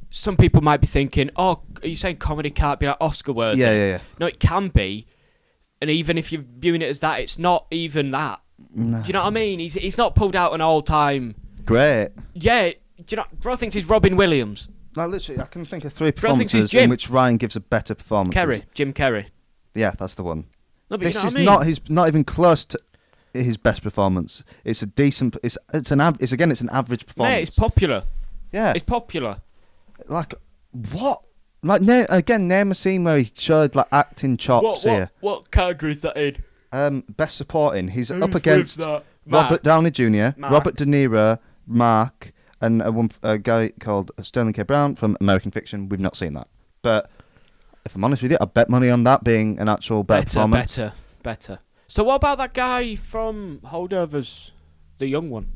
some people might be thinking, oh, are you saying comedy can't be, like, Oscar-worthy? Yeah. No, it can be. And even if you're viewing it as that, it's not even that. No. Do you know what I mean? He's not pulled out an all-time... Great. Yeah, do you know, bro thinks he's Robin Williams. Like, literally, I can think of 3 Bro thinks he's performances Jim. in which Ryan gives a better performance. Jim Carrey. Yeah, that's the one. No, but This you know is what I mean? not not even close to his best performance. It's a decent. It's an average performance. Mate, it's popular. Yeah. It's popular. Like what? Like name a scene where he showed like acting chops here. What category is that in? Best supporting. He's Who's up against with that? Robert Downey Jr., Mark. Robert De Niro, Mark, and a guy called Sterling K. Brown from American Fiction. We've not seen that, but if I'm honest with you, I bet money on that being an actual better performance. Better. So what about that guy from Holdovers, the young one?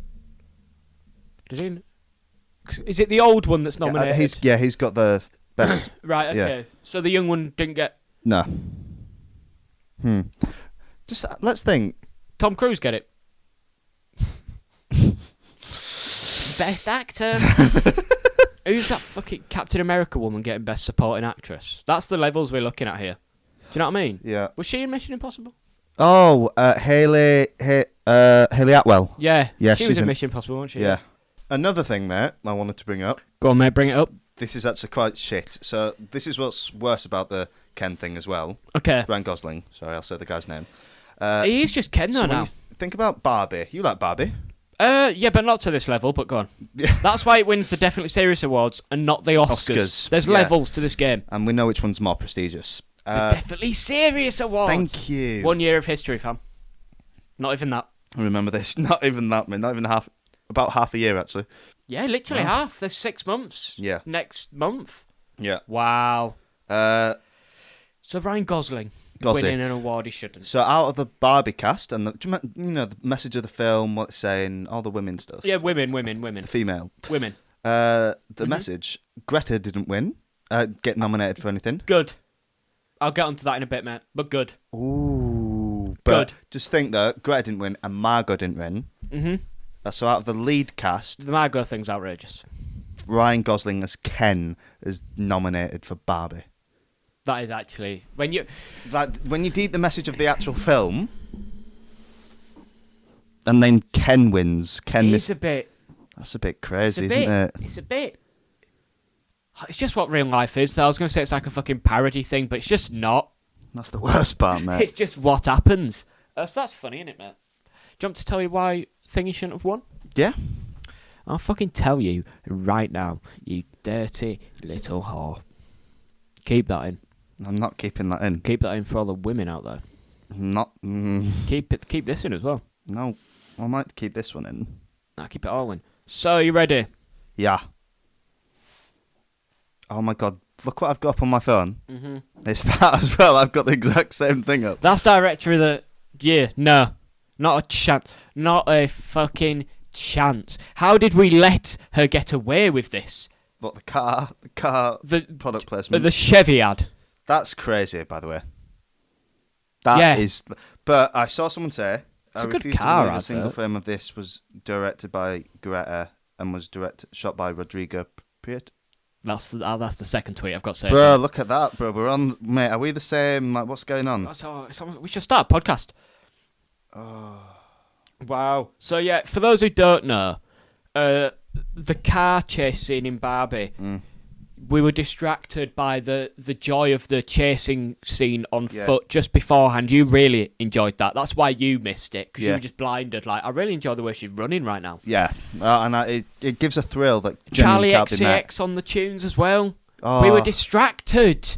Is it the old one that's nominated? He's got the best. Right. Okay. Yeah. So the young one didn't get. No. Just let's think. Tom Cruise get it. Best actor. Who's that fucking Captain America woman getting best supporting actress? That's the levels we're looking at here. Do you know what I mean? Yeah. Was she in Mission Impossible? Oh, Haley Atwell. Yeah. Yeah, she was in Mission Impossible, wasn't she? Yeah. Another thing, mate, I wanted to bring up. Go on, mate. Bring it up. This is actually quite shit. So this is what's worse about the Ken thing as well. Okay. Ryan Gosling. Sorry, I'll say the guy's name. He is just Ken though so now. when you think about Barbie. You like Barbie? Yeah, but not to this level, but go on. That's why it wins the Definitely Serious Awards and not the Oscars. There's levels to this game. And we know which one's more prestigious. The Definitely Serious Awards. Thank you. 1 year of history, fam. Not even that. Remember this. Not even that, man. Not even half. About half a year, actually. Yeah, literally half. There's 6 months. Yeah. Next month. Yeah. Wow. So Ryan Gosling winning an award he shouldn't. So out of the Barbie cast and the message of the film, what it's saying, all the women stuff. Yeah, women. The female. Women. The message. Greta didn't win. Get nominated for anything. Good. I'll get onto that in a bit, mate. But good. Ooh. But just think though, Greta didn't win and Margot didn't win. Mm-hmm. So out of the lead cast, the Margot thing's outrageous. Ryan Gosling as Ken is nominated for Barbie. That is actually when you read the message of the actual film, and then Ken wins. That's a bit crazy, isn't it? It's a bit. It's just what real life is. Though. I was going to say it's like a fucking parody thing, but it's just not. That's the worst part, mate. It's just what happens. So that's funny, isn't it, mate? Do you want to tell you why Thingy shouldn't have won? Yeah. I'll fucking tell you right now, you dirty little whore. Keep that in. I'm not keeping that in. Keep that in for all the women out there. Not. Keep this in as well. No, I might keep this one in. Nah, keep it all in. So, you ready? Yeah. Oh my god, look what I've got up on my phone. Mm-hmm. It's that as well. I've got the exact same thing up. That's director of the year. No. Not a chance. Not a fucking chance. How did we let her get away with this? What, the car product placement? The Chevy ad. That's crazy, by the way. That is. But I saw someone say, It's I a good refuse to car believe a advert. single frame of this was directed by Greta and was shot by Rodrigo Prieto. That's the second tweet I've got saved. Bro, look at that, bro. We're on, mate. Are we the same? Like, what's going on? We should start a podcast. Oh. Wow. So yeah, for those who don't know, the car chase scene in Barbie, we were distracted by the joy of the chasing scene on foot just beforehand. You really enjoyed that. That's why you missed it, because you were just blinded. Like, I really enjoy the way she's running right now. Yeah, and it gives a thrill that Charlie can't be met. XCX on the tunes as well. Oh. We were distracted,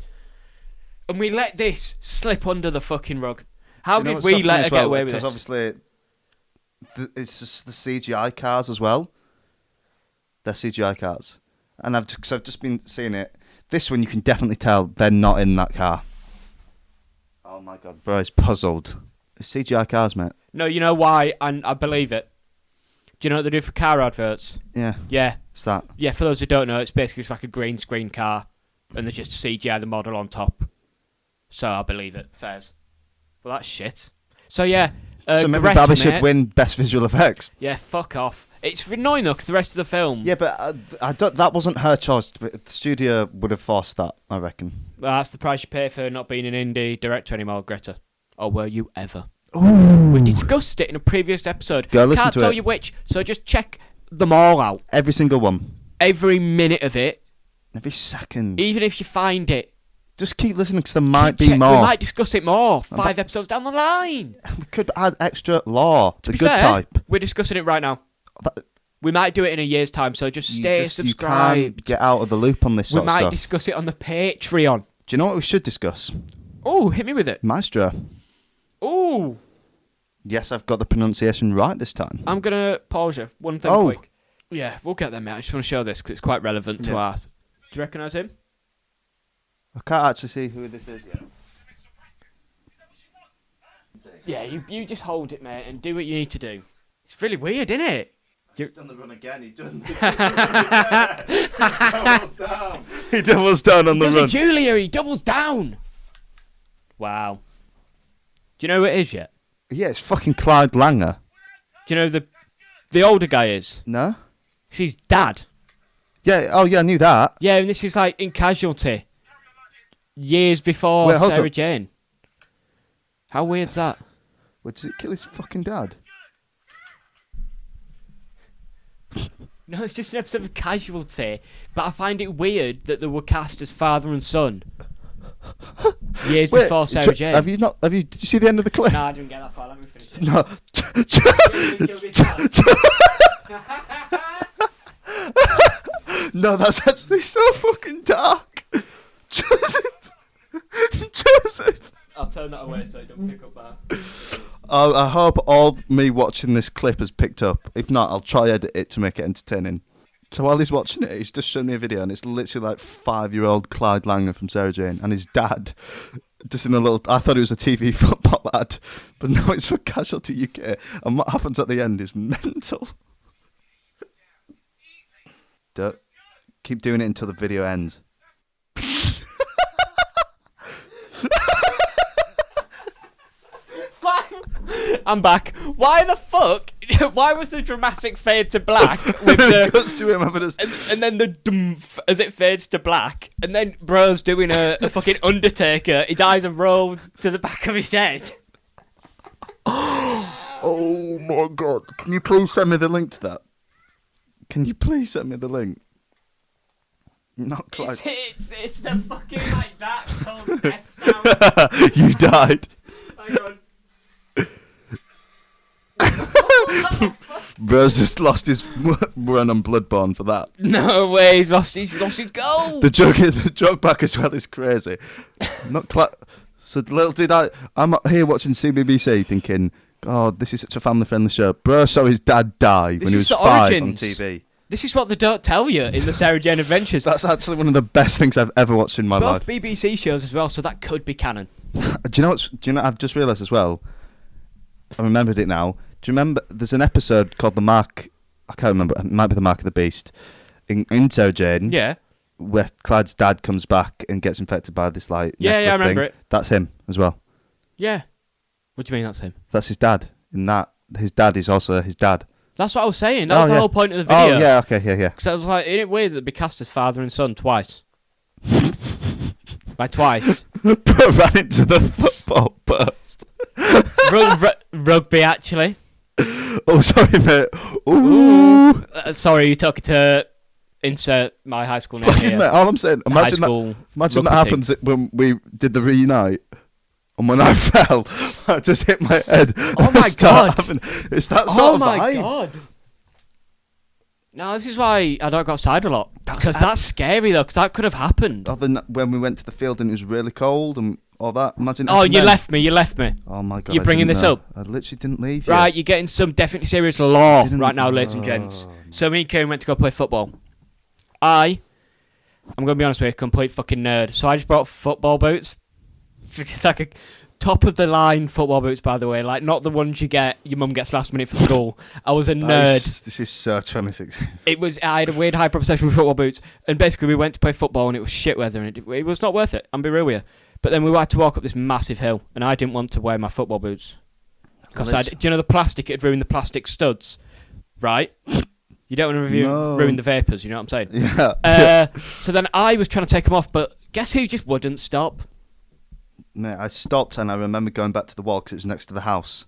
and we let this slip under the fucking rug. How did we let her get away with this? Because obviously, it's just the CGI cars as well. They're CGI cars. And I've just been seeing it. This one, you can definitely tell they're not in that car. Oh my god, bro, it's puzzled. It's CGI cars, mate. No, you know why, and I believe it. Do you know what they do for car adverts? Yeah. Yeah. It's that. Yeah, for those who don't know, it's basically just like a green screen car, and they just CGI the model on top. So I believe it. Fairs. Well, that's shit. So yeah. So maybe Greta, Barbie mate. should win Best Visual Effects. Yeah, fuck off. It's annoying though, because the rest of the film... Yeah, but I don't, that wasn't her choice. But the studio would have forced that, I reckon. Well, that's the price you pay for not being an indie director anymore, Greta. Or were you ever? Ooh. We discussed it in a previous episode. Go listen Can't to tell it. you which, so just check them all out. Every single one. Every minute of it. Every second. Even if you find it. Just keep listening, because there might be more. We might discuss it more 5 episodes down the line. We could add extra lore. To The be good fair, type. We're discussing it right now. We might do it in a year's time, so just stay subscribed. You can't get out of the loop on this We sort of might stuff. discuss it on the Patreon. Do you know what we should discuss? Oh, hit me with it. Maestro. Oh. Yes, I've got the pronunciation right this time. I'm going to pause you. One thing quick. Yeah, we'll get there, mate. I just want to show this because it's quite relevant to our... Do you recognise him? I can't actually see who this is yet. Yeah, you just hold it, mate, and do what you need to do. It's really weird, isn't it? He's done the run again. He's done the doubles down. He doubles down on the Does run. it, Julia? He doubles down. Wow. Do you know who it is yet? Yeah, it's fucking Clyde Langer. Do you know who the older guy is? No? It's his dad. Yeah, oh yeah, I knew that. Yeah, and this is like in Casualty. Years before Sarah Jane. How weird's that? Well, did it kill his fucking dad? No, it's just an episode of Casualty, but I find it weird that they were cast as father and son. Years before Sarah Jane. Did you see the end of the clip? No, I didn't get that far. Let me finish it. No. No, that's actually so fucking dark. Joseph. I'll turn that away so you don't pick up that. I hope all me watching this clip has picked up. If not, I'll try edit it to make it entertaining. So while he's watching it, he's just shown me a video, and it's literally like 5-year-old Clyde Langer from Sarah Jane and his dad, just in a little... I thought it was a TV football ad, but no, it's for Casualty UK, and what happens at the end is mental. Keep doing it until the video ends. I'm back. Why the fuck? Why was the dramatic fade to black with It goes to him having a... and then the dumph as it fades to black, and then bro's doing a fucking Undertaker. His eyes are rolled to the back of his head. Oh my god! Can you please send me the link to that? Can you please send me the link? Not Clyde. It's the fucking like that called death sound. You died. Hang on. Bro's just lost his run on Bloodborne for that. No way, he's lost his goal. The joke back as well is crazy. So little did I'm here watching CBBC thinking, God, this is such a family-friendly show. Bro saw his dad die when he was 5 on TV. This is what they don't tell you in the Sarah Jane Adventures. That's actually one of the best things I've ever watched in my life. Both BBC shows as well, so that could be canon. Do you know? I've just realised as well. I remembered it now. Do you remember? There's an episode called The Mark. I can't remember. It might be The Mark of the Beast. In Sarah Jane. Yeah. Where Clyde's dad comes back and gets infected by this Yeah, I remember it. That's him as well. Yeah. What do you mean that's him? That's his dad. In that, his dad is also his dad. That's what I was saying. That was the whole point of the video. Oh, yeah, okay, yeah. Because I was like, isn't it weird that they'd be cast as father and son twice? Like twice. Ran into the football post. Rugby, actually. Oh, sorry, mate. Ooh. Sorry, you're talking to insert my high school name here. Mate, all I'm saying, imagine that happens when we did the reunite. And when I fell, I just hit my head. Oh my God. It's that sort of vibe. Oh my God. No, this is why I don't go outside a lot. Because that's scary though, because that could have happened. Other than when we went to the field and it was really cold and all that. Imagine. Oh, you left me. Oh my God. You're bringing this up? I literally didn't leave you. Right, you're getting some definitely serious law right now, ladies and gents. So me and Kieran went to go play football. I'm going to be honest with you, complete fucking nerd. So I just brought football boots. It's like a top of the line football boots, by the way. Like, not the ones your mum gets last minute for school. I was a nerd. This is so 2016. I had a weird hyper obsession with football boots. And basically, we went to play football and it was shit weather. And it was not worth it. I'm be real with you. But then we had to walk up this massive hill. And I didn't want to wear my football boots. Because do you know the plastic? It had ruined the plastic studs. Right? You don't want to ruin the vapours, you know what I'm saying? Yeah. So then I was trying to take them off, but guess who just wouldn't stop? Mate, I stopped and I remember going back to the wall because it was next to the house.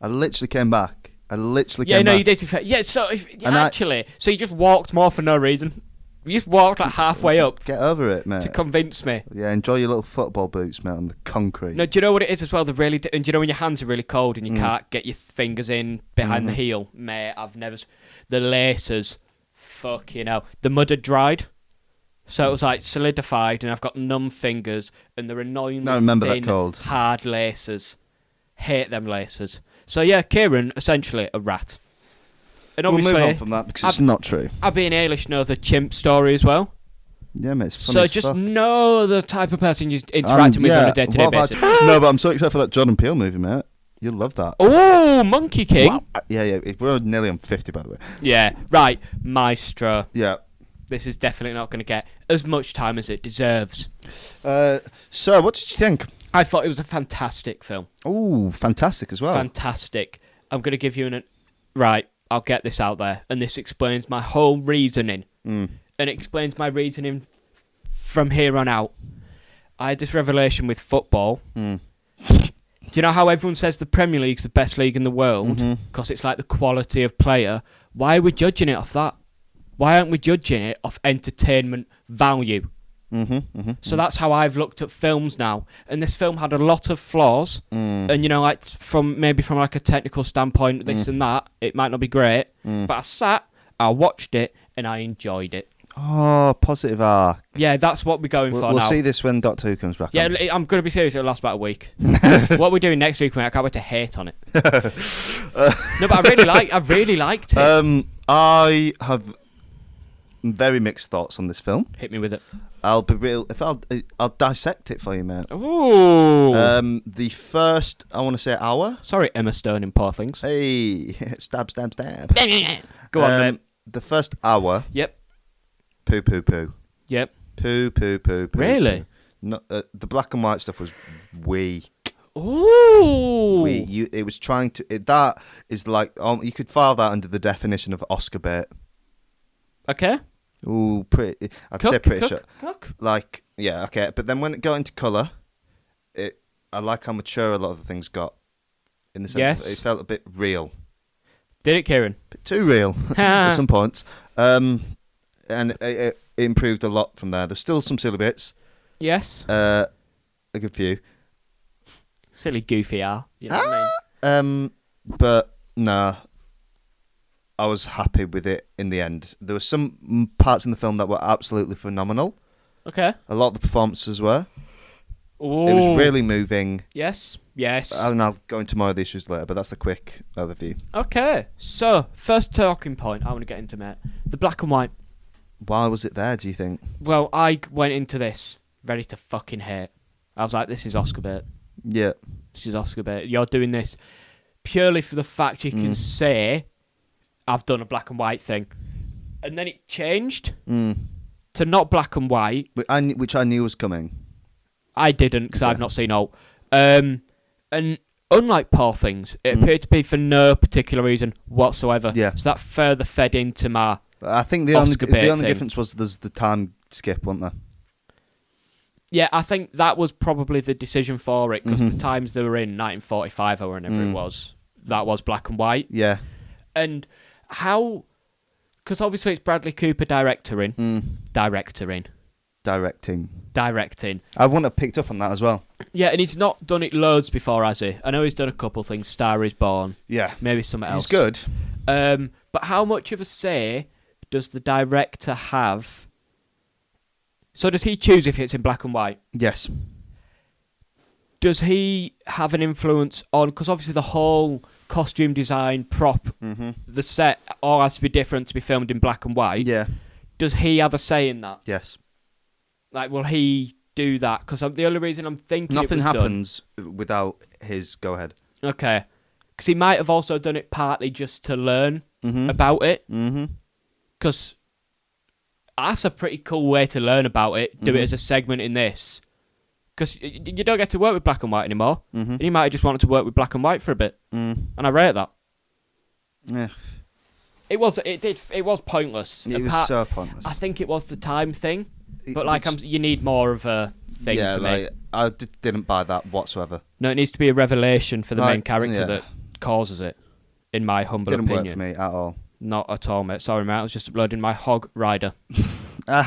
I literally came back. Yeah, no, you did. Yeah, so so you just walked more for no reason. You just walked like halfway up. Get over it, mate. To convince me. Yeah, enjoy your little football boots, mate, on the concrete. No, do you know what it is as well? And do you know when your hands are really cold and you can't get your fingers in behind the heel? Mate, the laces, fucking hell. The mud had dried. So it was like solidified, and I've got numb fingers, and they're annoyingly thin, hard laces. Hate them laces. So yeah, Kieran, essentially a rat. And obviously, we'll move on from that because it's not true. Abby and Eilish know the chimp story as well. Yeah, mate, it's funny. So just know the type of person you're interacting with on a day-to-day basis. No, but I'm so excited for that Jordan Peele movie, mate. You'll love that. Oh, Monkey King. Wow. Yeah. We're nearly on 50, by the way. Yeah, right. Maestro. Yeah. This is definitely not going to get as much time as it deserves. So, what did you think? I thought it was a fantastic film. Oh, fantastic as well. Fantastic. I'm going to give you Right, I'll get this out there. And this explains my whole reasoning. And it explains my reasoning from here on out. I had this revelation with football. Do you know how everyone says the Premier League's the best league in the world? Because it's like the quality of player. Why are we judging it off that? Why aren't we judging it off entertainment value? So that's how I've looked at films now. And this film had a lot of flaws. And, you know, like from like a technical standpoint, this and that, it might not be great. But I watched it, and I enjoyed it. Oh, positive arc. Yeah, that's what we're going for now. We'll see this when Doctor Who comes back. Yeah, I'm going to be serious. It'll last about a week. What we're doing next week, mate, I can't wait to hate on it. No, but I really liked it. I have very mixed thoughts on this film. Hit me with it. I'll be real. I'll dissect it for you, mate. Ooh. The first, I want to say, hour. Sorry, Emma Stone in Poor Things. Hey, stab. Go on, mate. The first hour. Yep. Poo. Yep. Poo. Really? No, the black and white stuff was weak. Ooh. It was trying to. That is like you could file that under the definition of Oscar bait. Okay. Ooh, pretty. I'd say pretty sure. Like, yeah, okay. But then when it got into colour, I like how mature a lot of the things got. In the sense that it felt a bit real. Did it, Kieran? A bit too real at some points. And it improved a lot from there. There's still some silly bits. Yes. A good few. Silly, goofy, you know what I mean? But nah. I was happy with it in the end. There were some parts in the film that were absolutely phenomenal. Okay. A lot of the performances were. Ooh. It was really moving. Yes. And I'll go into more of the issues later, but that's the quick overview. Okay. So, first talking point I want to get into, mate. The black and white. Why was it there, do you think? Well, I went into this ready to fucking hate. I was like, this is Oscar bait. Yeah. This is Oscar bait. You're doing this purely for the fact you can say, I've done a black and white thing. And then it changed to not black and white. Which I knew was coming. I didn't, because I've not seen all. And unlike Poor Things, it appeared to be for no particular reason whatsoever. Yeah. So that further fed into my I think the Oscar bait only thing. difference was there's the time skip, wasn't there? Yeah, I think that was probably the decision for it, because the times they were in, 1945 or whenever it was, that was black and white. Yeah. And how... Because obviously it's Bradley Cooper directing. I wouldn't have picked up on that as well. Yeah, and he's not done it loads before, has he? I know he's done a couple things. Star is Born. Yeah. Maybe something else. He's good. But how much of a say does the director have? So does he choose if it's in black and white? Yes. Does he have an influence on... Because obviously the whole costume design, prop, the set, all has to be different to be filmed in black and white. Yeah. Does he have a say in that? Yes. Like, will he do that? Because the only reason I'm thinking Nothing it was happens without his go-ahead. Okay. Because he might have also done it partly just to learn about it. Because that's a pretty cool way to learn about it. Do it as a segment in this. Because you don't get to work with black and white anymore. And he might have just wanted to work with black and white for a bit. And I rate that. Yeah. It was pointless. It was so pointless. I think it was the time thing. But you need more of a thing for me. I didn't buy that whatsoever. No, it needs to be a revelation for the main character that causes it, in my humble opinion. Didn't work for me at all. Not at all, mate. Sorry, mate. I was just uploading my hog rider. I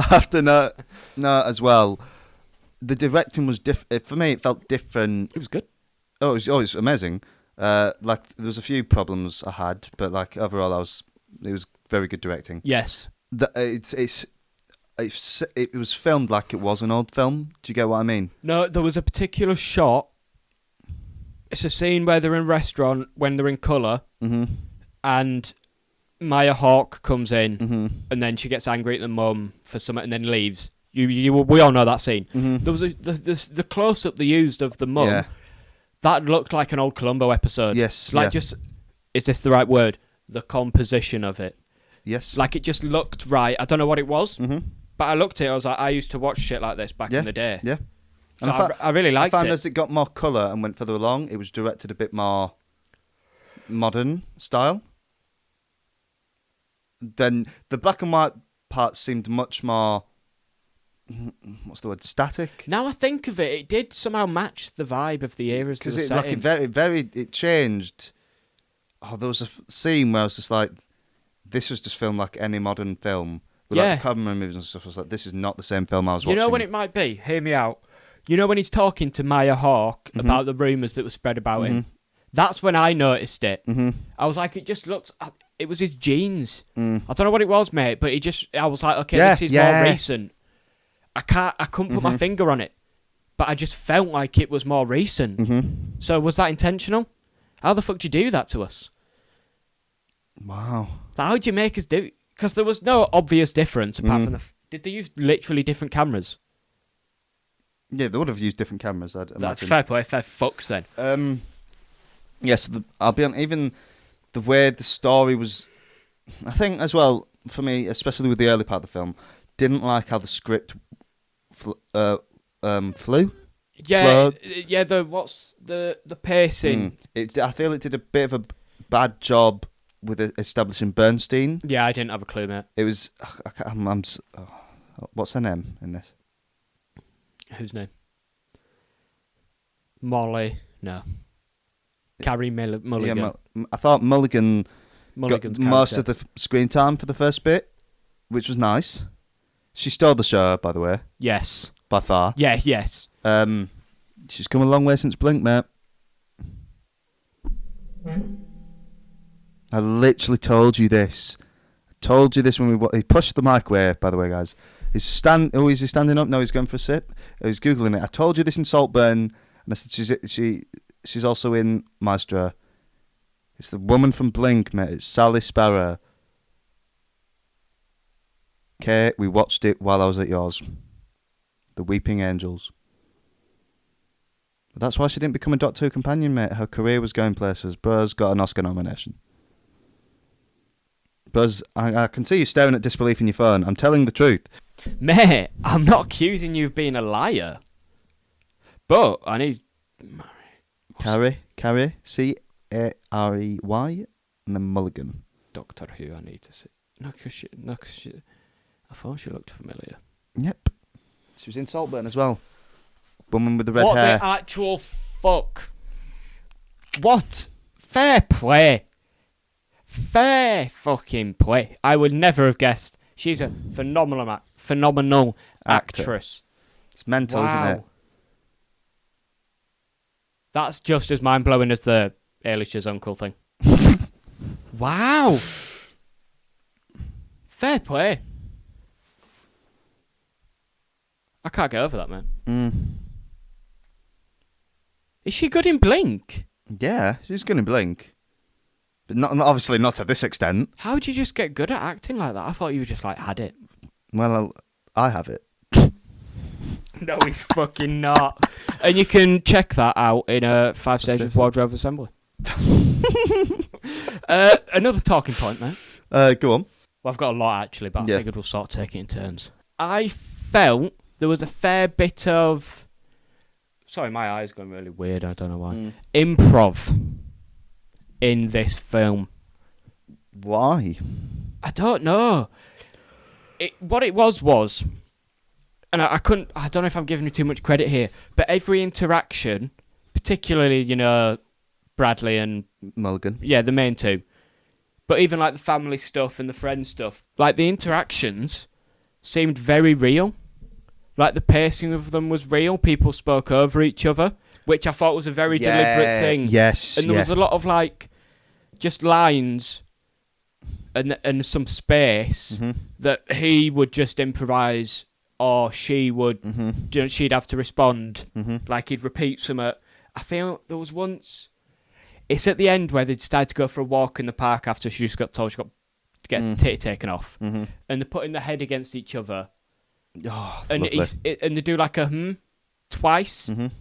have to know as well. The directing was different. For me, it felt different. It was good. Oh, it was amazing. There was a few problems I had, but overall, it was very good directing. Yes. It was filmed like it was an old film. Do you get what I mean? No, there was a particular shot. It's a scene where they're in a restaurant when they're in colour, and Maya Hawke comes in, and then she gets angry at the mum for something, and then leaves. We all know that scene. There was the close up they used of the mum. Yeah. That looked like an old Columbo episode. Yes. Just, is this the right word? The composition of it. Yes. Like it just looked right. I don't know what it was, but I looked at it. I was like, I used to watch shit like this back in the day. Yeah. So I really liked it. I found as it got more colour and went further along, it was directed a bit more modern style. Then the black and white parts seemed much more, what's the word, static? Now I think of it, it did somehow match the vibe of the eras they were set in. It changed. Oh, there was a scene where I was just like, this was just filmed like any modern film. With like camera moves and stuff. I was like, this is not the same film I was watching. You know when it might be? Hear me out. You know when he's talking to Maya Hawke about the rumours that were spread about him? That's when I noticed it. I was like, it just looked... It was his jeans. I don't know what it was, mate, but I was like, okay, this is more recent. I couldn't put my finger on it, but I just felt like it was more recent. So was that intentional? How the fuck did you do that to us? Wow. Like, how'd you make us do it? Because there was no obvious difference apart from did they use literally different cameras? Yeah, they would have used different cameras, I'd imagine. That's fair play, fair fucks then. Yes, I'll be honest, even the way the story was, I think as well, for me, especially with the early part of the film, didn't like how the script flew. Yeah, the pacing? I feel it did a bit of a bad job with establishing Bernstein. Yeah, I didn't have a clue, mate. It was, what's her name in this? Whose name? Molly? No. Carrie Mulligan. Yeah, I thought Mulligan's got most character. of the screen time for the first bit, which was nice. She stole the show, by the way. Yes. By far. Yeah, yes. She's come a long way since Blink, mate. I literally told you this. I told you this when he pushed the mic away, by the way, guys. Oh, is he standing up? No, he's going for a sip. Oh, he's Googling it. I told you this in Saltburn, and I said she's also in Maestro. It's the woman from Blink, mate. It's Sally Sparrow. Okay, we watched it while I was at yours. The Weeping Angels. But that's why she didn't become a Doctor Who companion, mate. Her career was going places. Buzz got an Oscar nomination. Buzz, I can see you staring at disbelief in your phone. I'm telling the truth. Mate, I'm not accusing you of being a liar. But I need... Carrie, Carey, and then Mulligan. Doctor Who, I need to see. No, cause I thought she looked familiar. Yep. She was in Saltburn as well. Woman with the red hair. What the actual fuck? What? Fair play. Fair fucking play. I would never have guessed. She's a phenomenal actress. It's mental, isn't it? That's just as mind-blowing as the Eilish's uncle thing. Wow. Fair play. I can't get over that, man. Is she good in Blink? Yeah, she's good in Blink. But obviously not to this extent. How would you just get good at acting like that? I thought you just had it. Well, I have it. No, he's fucking not. And you can check that out in a 5 stages wardrobe assembly. Another talking point, man. Go on. Well, I've got a lot actually, but I figured we'll sort of take it in turns. I felt there was a fair bit of... Sorry, my eye's going really weird. I don't know why. Improv in this film. Why? I don't know. What it was, and I don't know if I'm giving you too much credit here, but every interaction, particularly, Bradley and... Mulligan. Yeah, the main two. But even the family stuff and the friend stuff, the interactions seemed very real. The pacing of them was real. People spoke over each other, which I thought was a very deliberate thing. Yes. And there was a lot of just lines and some space that he would just improvise, or she would, she'd have to respond. He'd repeat some. I feel there was once. It's at the end where they decide to go for a walk in the park after she just got told she got to get titty taken off, and they're putting their head against each other. Oh, and and they do a twice. And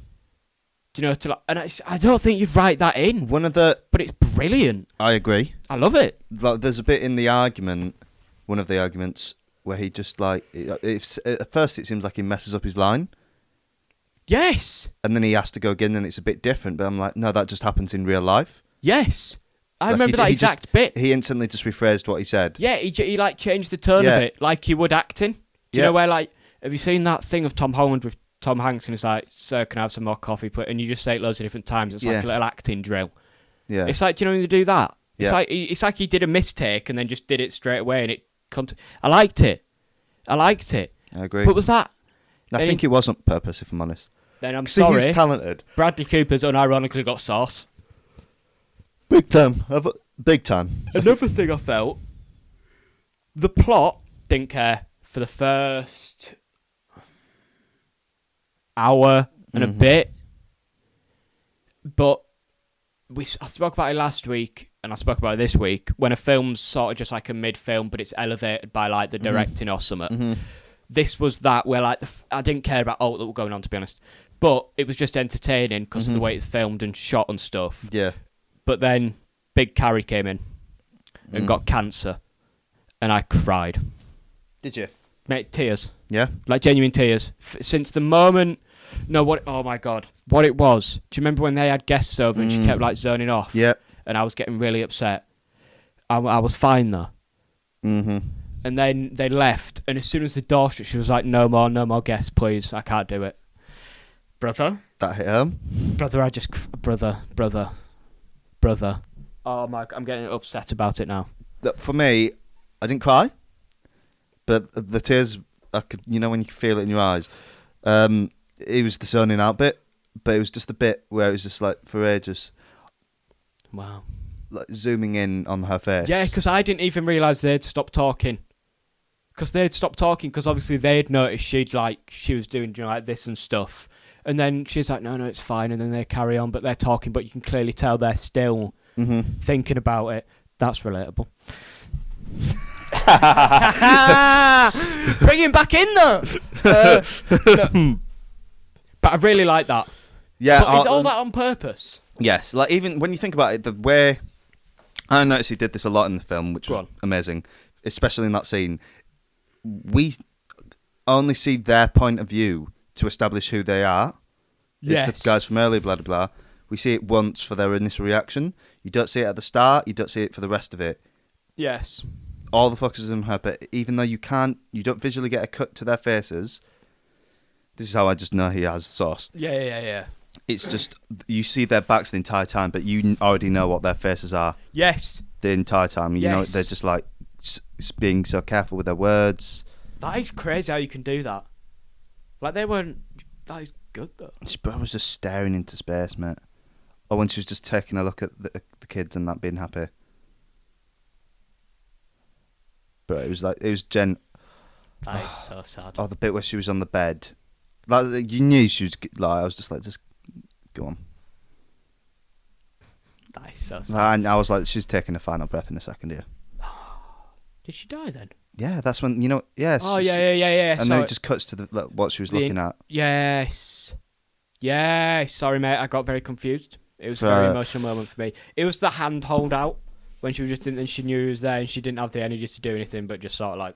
I don't think you'd write that in. But it's brilliant. I agree. I love it. There's a bit in the argument, one of the arguments, where he just at first it seems like he messes up his line. Yes. And then he has to go again, and it's a bit different. But I'm like, no, that just happens in real life. Yes. I remember that exact bit. He instantly just rephrased what he said. Yeah, he changed the tone of it, like he would acting. Do you know where, have you seen that thing of Tom Holland with Tom Hanks and it's like, sir, can I have some more coffee? And you just say it loads of different times. It's like a little acting drill. Yeah. It's like, do you know when you do that? It's like he did a mistake and then just did it straight away and I liked it. I agree. But was that... I think it wasn't purpose, if I'm honest. Then I'm sorry. He's talented. Bradley Cooper's unironically got sauce. Big time. Big time. Another thing I felt, the plot didn't care for the first hour and a bit, but I spoke about it last week and I spoke about it this week, when a film's sort of just like a mid-film but it's elevated by the directing or something. This was that where I didn't care about all that was going on, to be honest, but it was just entertaining because of the way it's filmed and shot and stuff. Yeah. But then Big Carrie came in and got cancer and I cried. Did you? Mate, tears. Yeah? Genuine tears. Since the moment... No, oh my God. What it was. Do you remember when they had guests over and she kept zoning off? Yeah. And I was getting really upset. I was fine though. And then they left, and as soon as the door shut, she was like, no more guests, please. I can't do it. Brother? That hit home? Brother, Brother. Oh my God, I'm getting upset about it now. For me, I didn't cry, but the tears, I could, when you feel it in your eyes. It was the zoning out bit, but it was just a bit where it was just for ages. Wow. like, zooming in on her face. Yeah, because I didn't even realise they'd stopped talking. Because obviously they'd noticed she was doing like this and stuff. And then she's like, no, it's fine. And then they carry on, but they're talking, but you can clearly tell they're still thinking about it. That's relatable. Bring him back in, though. No. But I really like that. Yeah. But is all that on purpose? Yes. Like, even when you think about it, the way... I noticed he did this a lot in the film, which was amazing. Especially in that scene. We only see their point of view to establish who they are. Yes. It's the guys from earlier, blah, blah, blah. We see it once for their initial reaction. You don't see it at the start. You don't see it for the rest of it. Yes. All the focus is on her, but even though you don't visually get a cut to their faces, this is how I just know he has sauce. Yeah. It's just, you see their backs the entire time, but you already know what their faces are. Yes. The entire time. You know, they're just like being so careful with their words. That is crazy how you can do that. Like, they weren't... That is good, though. I was just staring into space, mate. Or when she was just taking a look at the kids and that being happy. But it was like, it was Jen... That is so sad. Oh, the bit where she was on the bed. Like, you knew she was... Like, I was just like, just go on. That is so sad. And I was like, she's taking a final breath in a second here. Did she die then? Yeah, that's when, you know... Yes. Oh, yeah. And then it just cuts to what she was looking at. Yes. Sorry, mate. I got very confused. It was a very emotional moment for me. It was the hand hold out when she was just and she knew he was there and she didn't have the energy to do anything but just sort of like...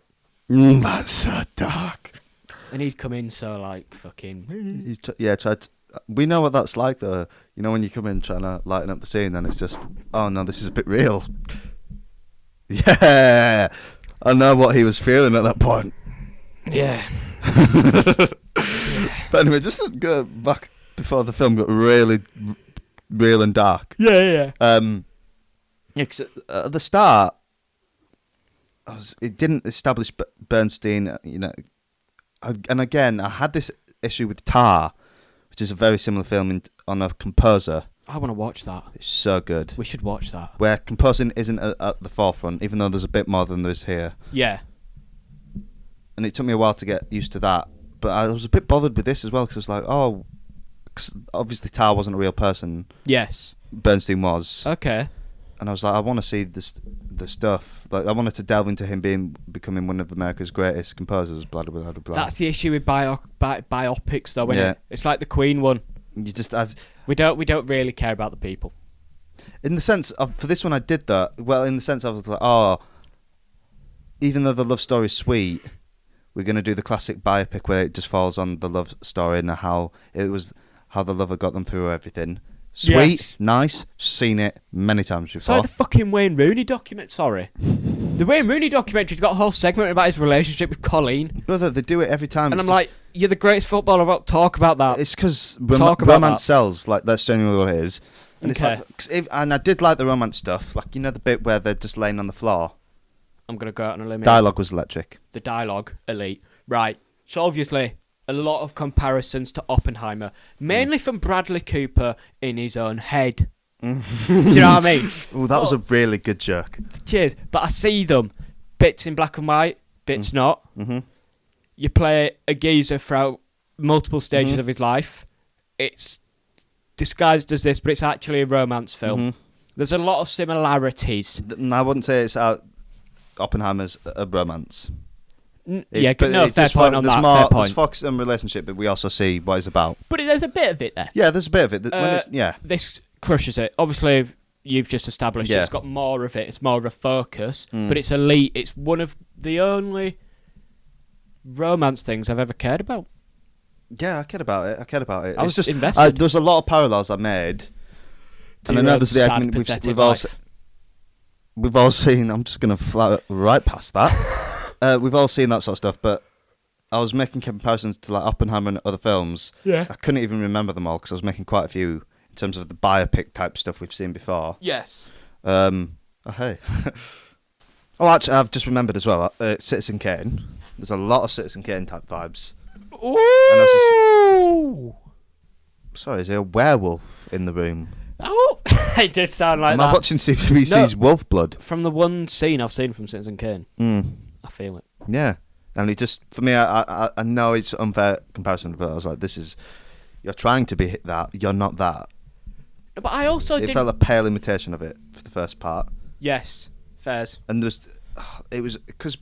that's so dark. And he'd come in so like fucking... tried to... We know what that's like though. You know when you come in trying to lighten up the scene and it's just... Oh no, this is a bit real. Yeah! I know what he was feeling at that point. Yeah. But anyway, just to go back before the film got really real and dark. Yeah. Yeah, 'cause at the start, it didn't establish Bernstein, you know. And again, I had this issue with Tar, which is a very similar film on a composer. I want to watch that. It's so good. We should watch that. Where composing isn't at the forefront, even though there's a bit more than there is here. Yeah. And it took me a while to get used to that. But I was a bit bothered with this as well, because I was like, oh... Cause obviously Tar wasn't a real person. Yes. Bernstein was. Okay. And I was like, I want to see the stuff. Like, I wanted to delve into him becoming one of America's greatest composers, blah, blah, blah, blah. That's the issue with biopics, though, isn't it? It's like the Queen one. We don't really care about the people. In the sense of, for this one I did that. Well, in the sense of, I was like, oh, even though the love story is sweet, we're going to do the classic biopic where it just falls on the love story and how the lover got them through everything. Sweet, yes. Nice, seen it many times before. It's like the fucking Wayne Rooney document, sorry. The Wayne Rooney documentary's got a whole segment about his relationship with Colleen. Brother, they do it every time. And I'm like, you're the greatest footballer, talk about that. It's because romance sells, like, that's genuinely what it is. And okay. It's like, and I did like the romance stuff, like, you know the bit where they're just laying on the floor? I'm going to go out on a limb. Dialogue was electric. The dialogue, elite. Right. So obviously... a lot of comparisons to Oppenheimer, mainly from Bradley Cooper in his own head. Do you know what I mean? Oh, that was a really good joke. Cheers. But I see them, bits in black and white, bits not. Mm-hmm. You play a geezer throughout multiple stages of his life. It's disguised as this, but it's actually a romance film. Mm-hmm. There's a lot of similarities. I wouldn't say it's Oppenheimer's a romance. Fair point on that. Fair point. There's focus on relationship, but we also see what it's about. But there's a bit of it there. Yeah, there's a bit of it. This crushes it. Obviously, you've just established it's got more of it. It's more of a focus, but it's elite. It's one of the only romance things I've ever cared about. Yeah, I cared about it. I was just invested. There's a lot of parallels I made. And I know there's the argument we've all seen. I'm just going to fly right past that. We've all seen that sort of stuff, but I was making comparisons to like Oppenheimer and other films. Yeah. I couldn't even remember them all because I was making quite a few in terms of the biopic type stuff we've seen before. Yes. Hey. Oh, actually, I've just remembered as well, Citizen Kane. There's a lot of Citizen Kane type vibes. Ooh! Sorry, is there a werewolf in the room? Oh! It did sound like Am that. I watching CBBC's Wolf Blood? From the one scene I've seen from Citizen Kane, I feel it. Yeah. And he just, for me, I know it's unfair comparison, but I was like, you're trying to be that, you're not that. But I also It felt a pale imitation of it for the first part. Yes, fairs. And it was, because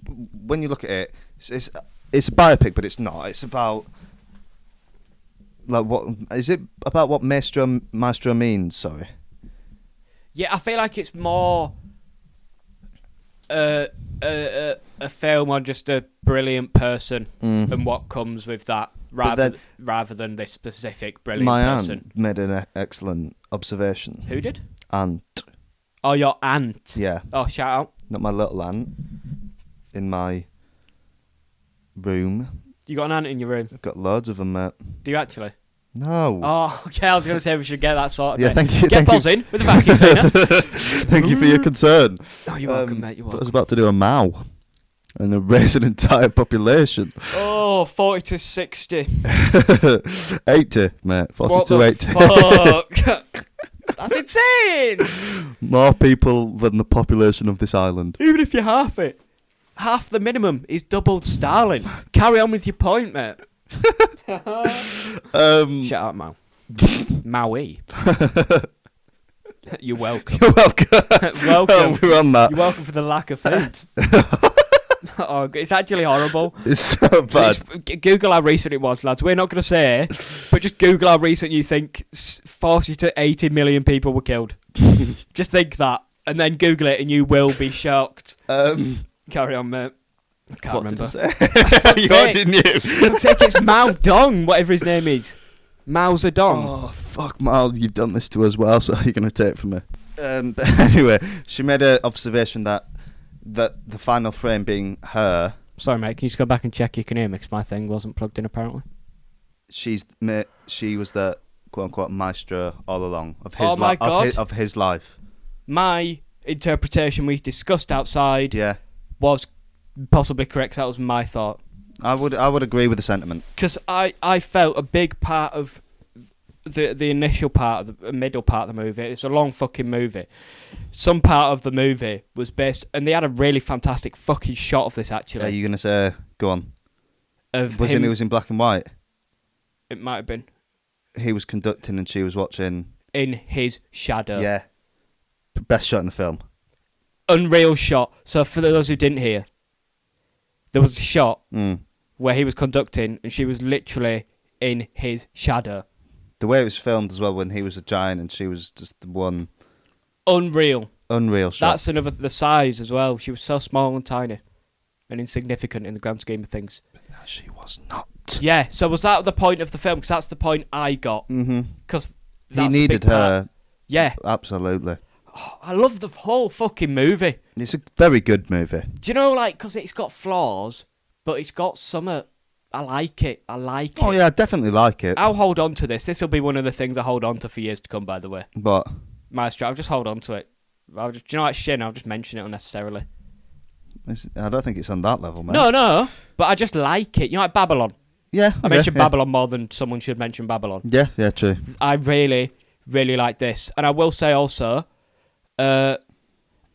when you look at it, it's a biopic, but it's not. It's about, like, what Maestro means, sorry? Yeah, I feel like it's more a film on just a brilliant person and what comes with that, rather than this specific brilliant person. My aunt made an excellent observation. Who did? Aunt. Oh, your aunt. Yeah. Oh, shout out. Not my little aunt. In my room. You got an aunt in your room? I've got loads of them, mate. Do you actually? No. Oh, okay. I was going to say we should get that sorted. Yeah, mate. thank you. Get Boz in with the vacuum cleaner. Thank you for your concern. Oh, you're welcome, mate. You're I was welcome. about to do a Mao and erase an entire population. Oh, 40 to 60. 80, mate. 40 What to the 80. fuck? That's insane. More people than the population of this island. Even if you're half it. Half the minimum is doubled Starling. Carry on with your point, mate. Shut up, Mao. Maui. You're welcome. You're welcome. Welcome. We're on that. You're welcome for the lack of food. Oh, it's actually horrible. It's so bad. Google how recent it was, lads. We're not going to say, but just Google how recent you think 40 to 80 million people were killed. Just think that, and then Google it, and you will be shocked. Carry on, mate. I can't remember. What didn't you? It's Mao Dong, whatever his name is. Mao Zedong. Oh, fuck, Mal, you've done this to us well, so you're going to take it from me. But anyway, she made an observation that the final frame being her... Sorry, mate, can you just go back and check you can hear me, because my thing wasn't plugged in, apparently. She was the quote-unquote maestro all along of his, Oh my God. Of his life. My interpretation we discussed outside was possibly correct. That was my thought. I would agree with the sentiment. Because I felt a big part of the initial part of the middle part of the movie. It's a long fucking movie. Some part of the movie was based, and they had a really fantastic fucking shot of this actually. Are you gonna say? Go on. Of He was in black and white. It might have been. He was conducting and she was watching. In his shadow. Yeah. Best shot in the film. Unreal shot. So for those who didn't hear, there was a shot where he was conducting and she was literally in his shadow. The way it was filmed as well, when he was a giant and she was just the one. Unreal shot. That's the size as well. She was so small and tiny and insignificant in the grand scheme of things. But no, she was not. Yeah, so was that the point of the film? Because that's the point I got. Because he needed her. Yeah. Absolutely. Oh, I love the whole fucking movie. It's a very good movie. Do you know, like, because it's got flaws, but it's got some... I like it. Oh, yeah, I definitely like it. I'll hold on to this. This will be one of the things I hold on to for years to come, by the way. But Maestro, I'll just hold on to it. Do you know, like Shin, I'll just mention it unnecessarily. I don't think it's on that level, man. No, but I just like it. You know, like Babylon. Yeah. I mentioned Babylon more than someone should mention Babylon. Yeah, true. I really, really like this. And I will say also, I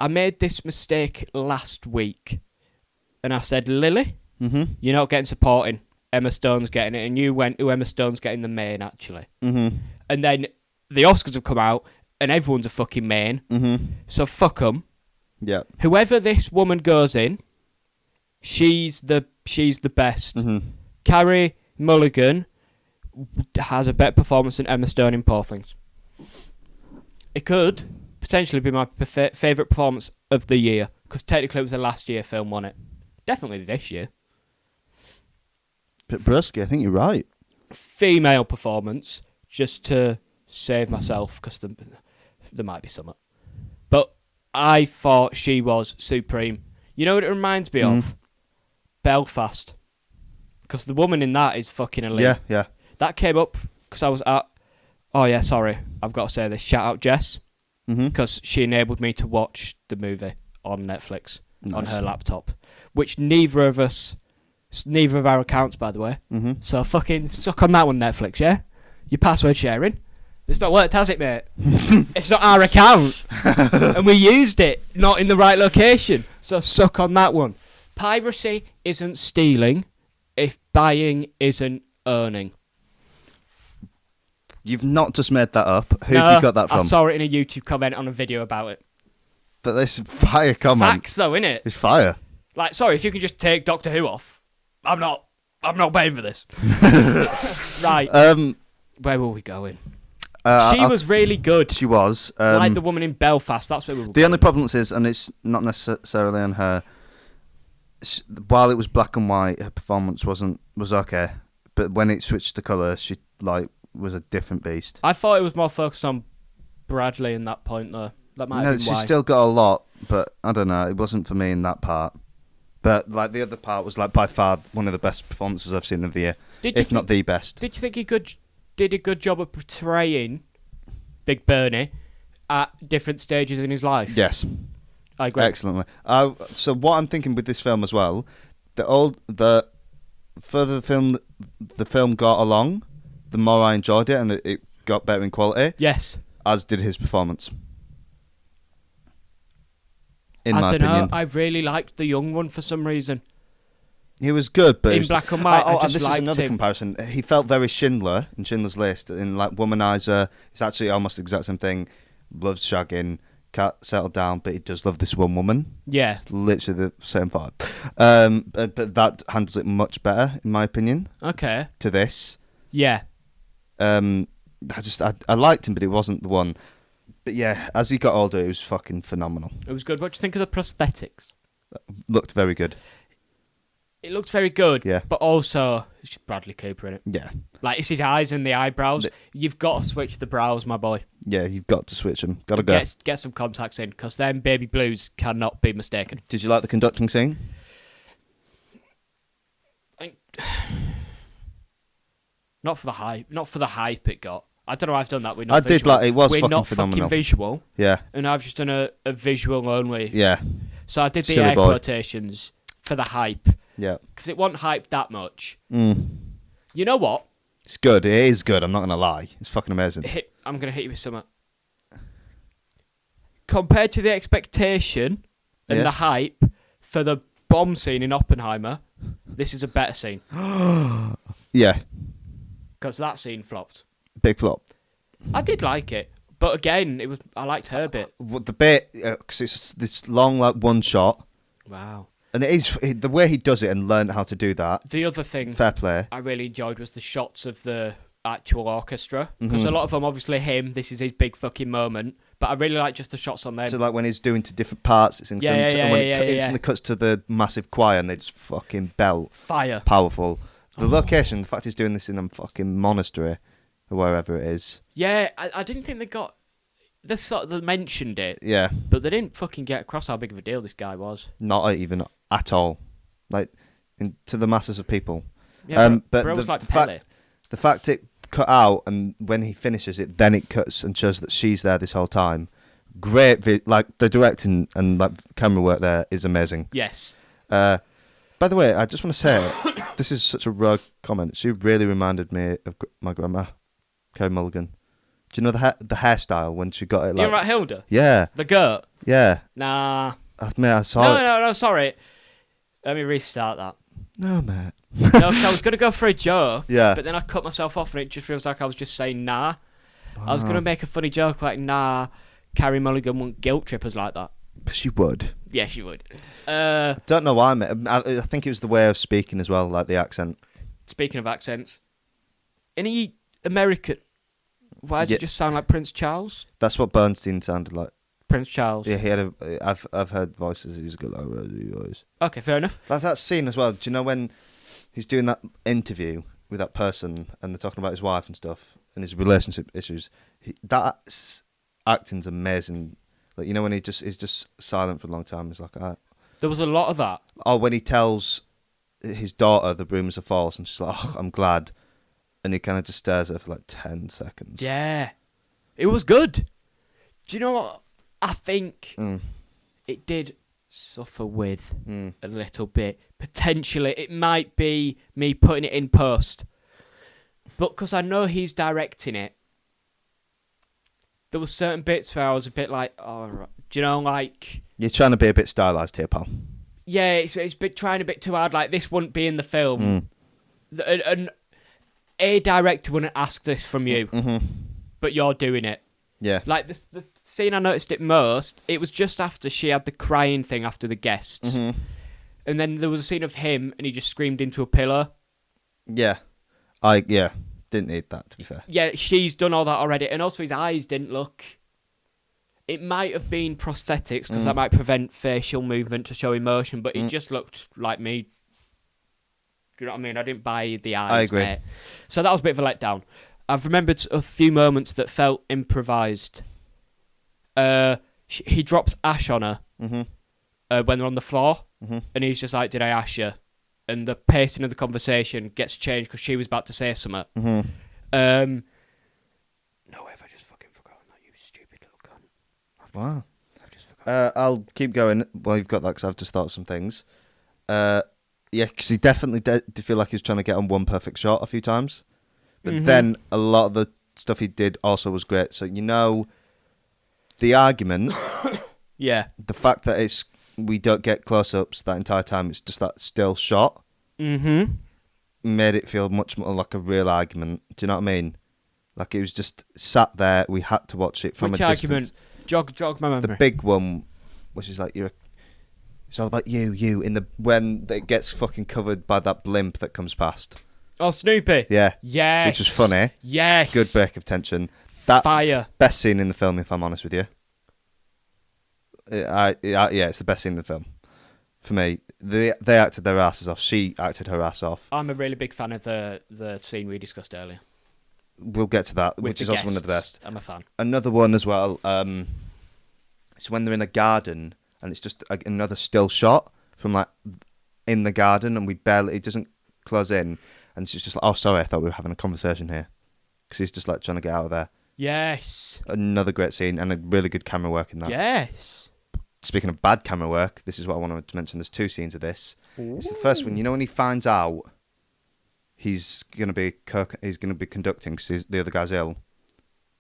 made this mistake last week. And I said, Lily, you're not getting supporting. Emma Stone's getting it. And you went, Emma Stone's getting the main, actually. And then the Oscars have come out, and everyone's a fucking main. So fuck them. Yeah. Whoever this woman goes in, she's the best. Carrie Mulligan has a better performance than Emma Stone in Poor Things. It could potentially be my favourite performance of the year, because technically it was a last year film, wasn't it? Definitely this year. Bit brusky, I think you're right. Female performance, just to save myself, because there might be something. But I thought she was supreme. You know what it reminds me of? Belfast. Because the woman in that is fucking elite. Yeah. That came up because I was at... Oh, yeah, sorry. I've got to say this. Shout out Jess. Because she enabled me to watch the movie on Netflix on her laptop. Which neither of our accounts, by the way. So fucking suck on that one, Netflix, yeah? Your password sharing. It's not worked, has it, mate? It's not our account. And we used it, not in the right location. So suck on that one. Piracy isn't stealing if buying isn't earning. You've not just made that up. Who have you got that from? I saw it in a YouTube comment on a video about it. But this is fire comment. Facts, though, innit? It's fire. Like, sorry, if you can just take Doctor Who off. I'm not paying for this. Right. Where were we going? She was really good. She was. Like the woman in Belfast. That's where we were The going. only problem is, and it's not necessarily on her, while it was black and white, her performance was okay. But when it switched to colour, she was a different beast. I thought it was more focused on Bradley in that point, though. That might have been why. She's still got a lot, but I don't know. It wasn't for me in that part. But the other part was by far one of the best performances I've seen of the year, if not the best. Did you think he did a good job of portraying Big Bernie at different stages in his life? Yes, I agree. Excellently. So what I'm thinking with this film as well, the further the film got along, the more I enjoyed it, and it got better in quality. Yes, as did his performance. In I my don't know. opinion, I really liked the young one for some reason. he was good, but In black and white, I just this liked is another him. comparison. He felt very Schindler in Schindler's List. In Womanizer, it's actually almost the exact same thing. Loves shagging, can't settle down, but he does love this one woman. Yeah. It's literally the same vibe. But that handles it much better, in my opinion. Okay. To this, Yeah. I liked him, but it wasn't the one. But yeah, as he got older, it was fucking phenomenal. It was good. What do you think of the prosthetics? Looked very good. It looked very good. Yeah. But also, it's just Bradley Cooper in it. Yeah. Like, it's his eyes and the eyebrows. You've got to switch the brows, my boy. Yeah, you've got to switch them. Got to go. Get some contacts in, because them baby blues cannot be mistaken. Did you like the conducting scene? Not for the hype. Not for the hype it got. I don't know. I've done that. We're I not did visual. like it. Was We're fucking not phenomenal. fucking visual, Yeah. and I've just done a visual only. Yeah. So I did the Silly air boy. quotations for the hype, Yeah. because it wasn't hyped that much. Mm. You know what? It's good. It is good. I'm not gonna lie. It's fucking amazing. I'm gonna hit you with something. Compared to the expectation and Yeah. the hype for the bomb scene in Oppenheimer, this is a better scene, Yeah. because that scene flopped. Big flop. I did like it, but again, I liked her bit. The bit, because it's this long, one shot, Wow. and it is the way he does it and learned how to do that. The other thing Fair play. I really enjoyed was the shots of the actual orchestra, because a lot of them, obviously him, this is his big fucking moment, but I really like just the shots on them. So when he's doing to different parts, it's instant. Yeah, and when yeah, it yeah. instantly cuts to the massive choir, and they just fucking belt. Fire. Powerful. The location, the fact he's doing this in a fucking monastery, or wherever it is. Yeah, I didn't think they mentioned it, Yeah. but they didn't fucking get across how big of a deal this guy was. Not even at all. To the masses of people. Yeah, but bro was like the Pele. the fact it cut out, and when he finishes it, then it cuts and shows that she's there this whole time. Great, the directing and camera work there is amazing. Yes. By the way, I just want to say, this is such a rogue comment. She really reminded me of my grandma, Kerry Mulligan. Do you know the hairstyle when she got it? You're right, Hilda? Yeah, The goat? yeah. Nah. I saw it. No, sorry. Let me restart that. No, mate. No, 'cause I was going to go for a joke, Yeah. but then I cut myself off and it just feels like I was just saying nah. I was going to make a funny joke like, nah, Carrie Mulligan won't guilt trip us like that. But she would. Yeah, she would. Don't know why, mate. I think it was the way of speaking as well, like the accent. Speaking of accents, any American, why does Yeah. it just sound like Prince Charles? That's what Bernstein sounded like. Prince Charles. Yeah, he had I've heard voices. He's got a rosy voice. Okay, fair enough. Like that scene as well. Do you know when he's doing that interview with that person and they're talking about his wife and stuff and his relationship issues? That acting's amazing. Like, you know, when he's just silent for a long time. He's like, There was a lot of that. oh, when he tells his daughter the rumours are false, and she's like, oh, I'm glad, and he kind of just stares at her for like 10 seconds. Yeah. It was good. Do you know what? I think it did suffer with a little bit. Potentially, it might be me putting it in post. But because I know he's directing it, there were certain bits where I was a bit like, oh, right. Do you know, like... You're trying to be a bit stylised here, pal. Yeah, it's trying a bit too hard. Like, this wouldn't be in the film. And a director wouldn't ask this from you, but you're doing it. Yeah. Like, the scene I noticed it most, it was just after she had the crying thing after the guests. And then there was a scene of him, and he just screamed into a pillar. Yeah. Didn't need that, to be fair. Yeah, she's done all that already. And also his eyes didn't look... It might have been prosthetics, because that might prevent facial movement to show emotion, but it just looked like me. Do you know what I mean? I didn't buy the eyes, I agree. mate. So that was a bit of a letdown. I've remembered a few moments that felt improvised. He drops ash on her when they're on the floor, and he's just like, did I ash you? And the pacing of the conversation gets changed because she was about to say something. No, have I just fucking forgotten that, you stupid little cunt? Wow. I've just forgotten. I'll keep going while you've got that, because I've just thought of some things. Yeah, because he definitely did feel like he was trying to get on one perfect shot a few times. But then a lot of the stuff he did also was great. So, the argument, yeah, the fact that we don't get close-ups that entire time, it's just that still shot, made it feel much more like a real argument. Do you know what I mean? Like, it was just sat there, we had to watch it from Which a argument? distance. Jog my memory. The big one, which is like, it's all about you, when it gets fucking covered by that blimp that comes past. Oh, Snoopy. Yeah. Yes. Which was funny. Yes. Good break of tension. That Fire. Best scene in the film, if I'm honest with you. Yeah, it's the best scene in the film. For me, they acted their asses off. She acted her ass off. I'm a really big fan of the scene we discussed earlier. We'll get to that, With which the is also one of the guests. best. I'm a fan. Another one as well, it's when they're in a garden, and it's just another still shot from, like, in the garden, and it doesn't close in, and she's just like, oh, sorry, I thought we were having a conversation here. Because he's just, like, trying to get out of there. Yes. Another great scene, and a really good camera work in that. Yes. Speaking of bad camera work, this is what I wanted to mention. There's two scenes of this. Ooh. It's the first one. When he finds out he's gonna be conducting because the other guy's ill.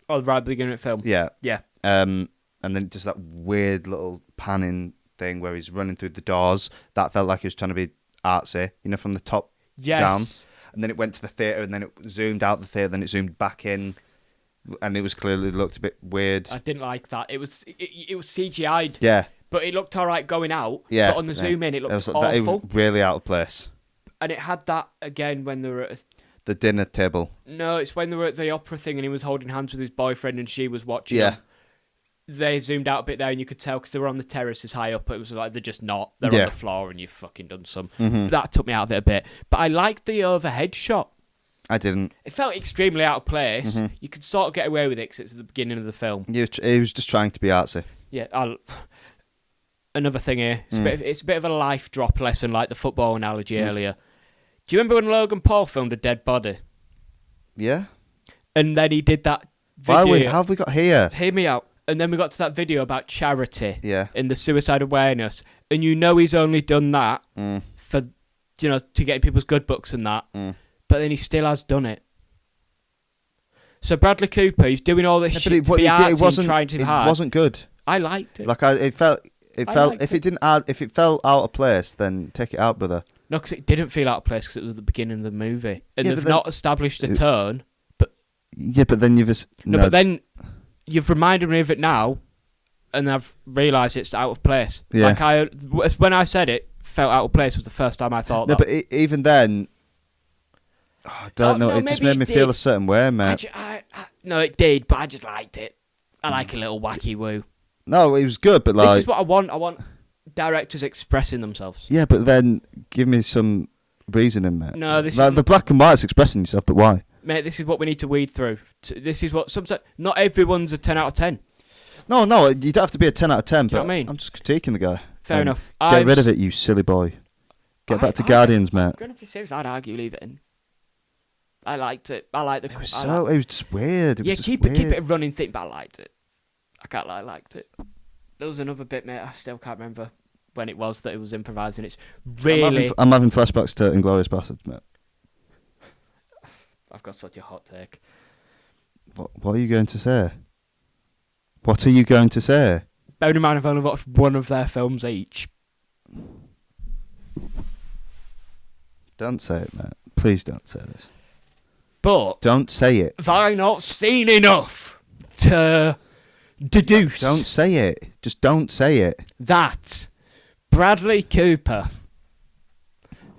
Oh, right at the beginning of the film. Yeah. Yeah. And then just that weird little panning thing where he's running through the doors. That felt like he was trying to be artsy, from the top down. And then it went to the theatre, and then it zoomed out the theatre, then it zoomed back in. And it was clearly looked a bit weird. I didn't like that. It was CGI'd. Yeah. But it looked all right going out. Yeah. But on the zoom in, it looked awful. It was really out of place. And it had that again when they were at the dinner table. No, it's when they were at the opera thing and he was holding hands with his boyfriend and she was watching him. They zoomed out a bit there and you could tell because they were on the terraces high up. It was like they're just not. They're on the floor and you've fucking done some. That took me out of it a bit. But I liked the overhead shot. I didn't. It felt extremely out of place. You could sort of get away with it because it's at the beginning of the film. He was just trying to be artsy. Yeah. Another thing here. It's a bit of a life drop lesson like the football analogy earlier. Do you remember when Logan Paul filmed A Dead Body? Yeah. And then he did that video. How have we got here? Hear me out. And then we got to that video about charity. Yeah. In the suicide awareness. And he's only done that for, to get people's good books and that. But then he still has done it. So Bradley Cooper, he's doing all this shit to be artsy and trying too hard. It wasn't good. I liked it. It felt if it fell out of place, then take it out, brother. No, because it didn't feel out of place because it was the beginning of the movie, and they've not established a tone. But then you've but then you've reminded me of it now, and I've realised it's out of place. Yeah. Like when I said it felt out of place was the first time I thought that. No, but even then. I don't know. It just made me feel a certain way, mate. No, it did, but I just liked it. I like a little wacky woo. No, it was good, but this is what I want. I want directors expressing themselves. Yeah, but then give me some reasoning, mate. No, the black and white's expressing yourself, but why? Mate, this is what we need to weed through. This is what not everyone's a 10 out of 10. No, you don't have to be a 10 out of 10. Do you know what I mean? I'm just critiquing the guy. Fair enough. Get rid of it, you silly boy. Get back to Guardians, mate. I'm going to be serious. I'd argue leave it in. I liked it. I liked the. It was just weird. Keep it a running thing, but I liked it. I can't lie, I liked it. There was another bit, mate. I still can't remember when it was that it was improvising. It's really. I'm having flashbacks to Inglourious Basterds, mate. I've got such a hot take. What are you going to say? What are you going to say? Bearing in mind I've only watched one of their films each. Don't say it, mate. Please don't say this. But Don't say it. have I not seen enough to deduce Don't say it. Just don't say it. that Bradley Cooper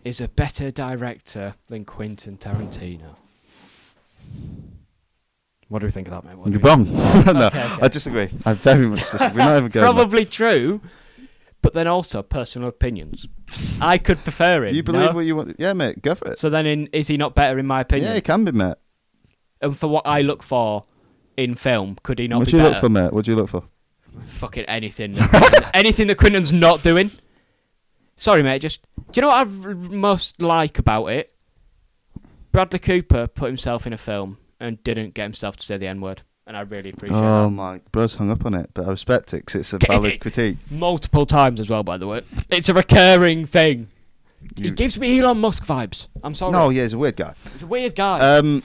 is a better director than Quentin Tarantino? What do we think of that, mate? What do You're we- wrong. No, Okay, okay. I disagree. I very much disagree. We're not even going Probably true, but then also personal opinions. I could prefer him. You believe no? what you want? Yeah, mate. Go for it. So then, is he not better in my opinion? Yeah, he can be, mate. And for what I look for in film, could he not What be do you better? look for, mate? What do you look for? Fucking anything. Anything that Quentin's not doing. Sorry, mate. Do you know what I most like about it? Bradley Cooper put himself in a film and didn't get himself to say the N-word. And I really appreciate Oh that. my, bro's hung up on it, but I respect it because it's a Get valid it. critique. Multiple times as well, by the way. It's a recurring thing. He You- gives me Elon Musk vibes. I'm sorry. No, yeah, he's a weird guy. He's a weird guy. Um,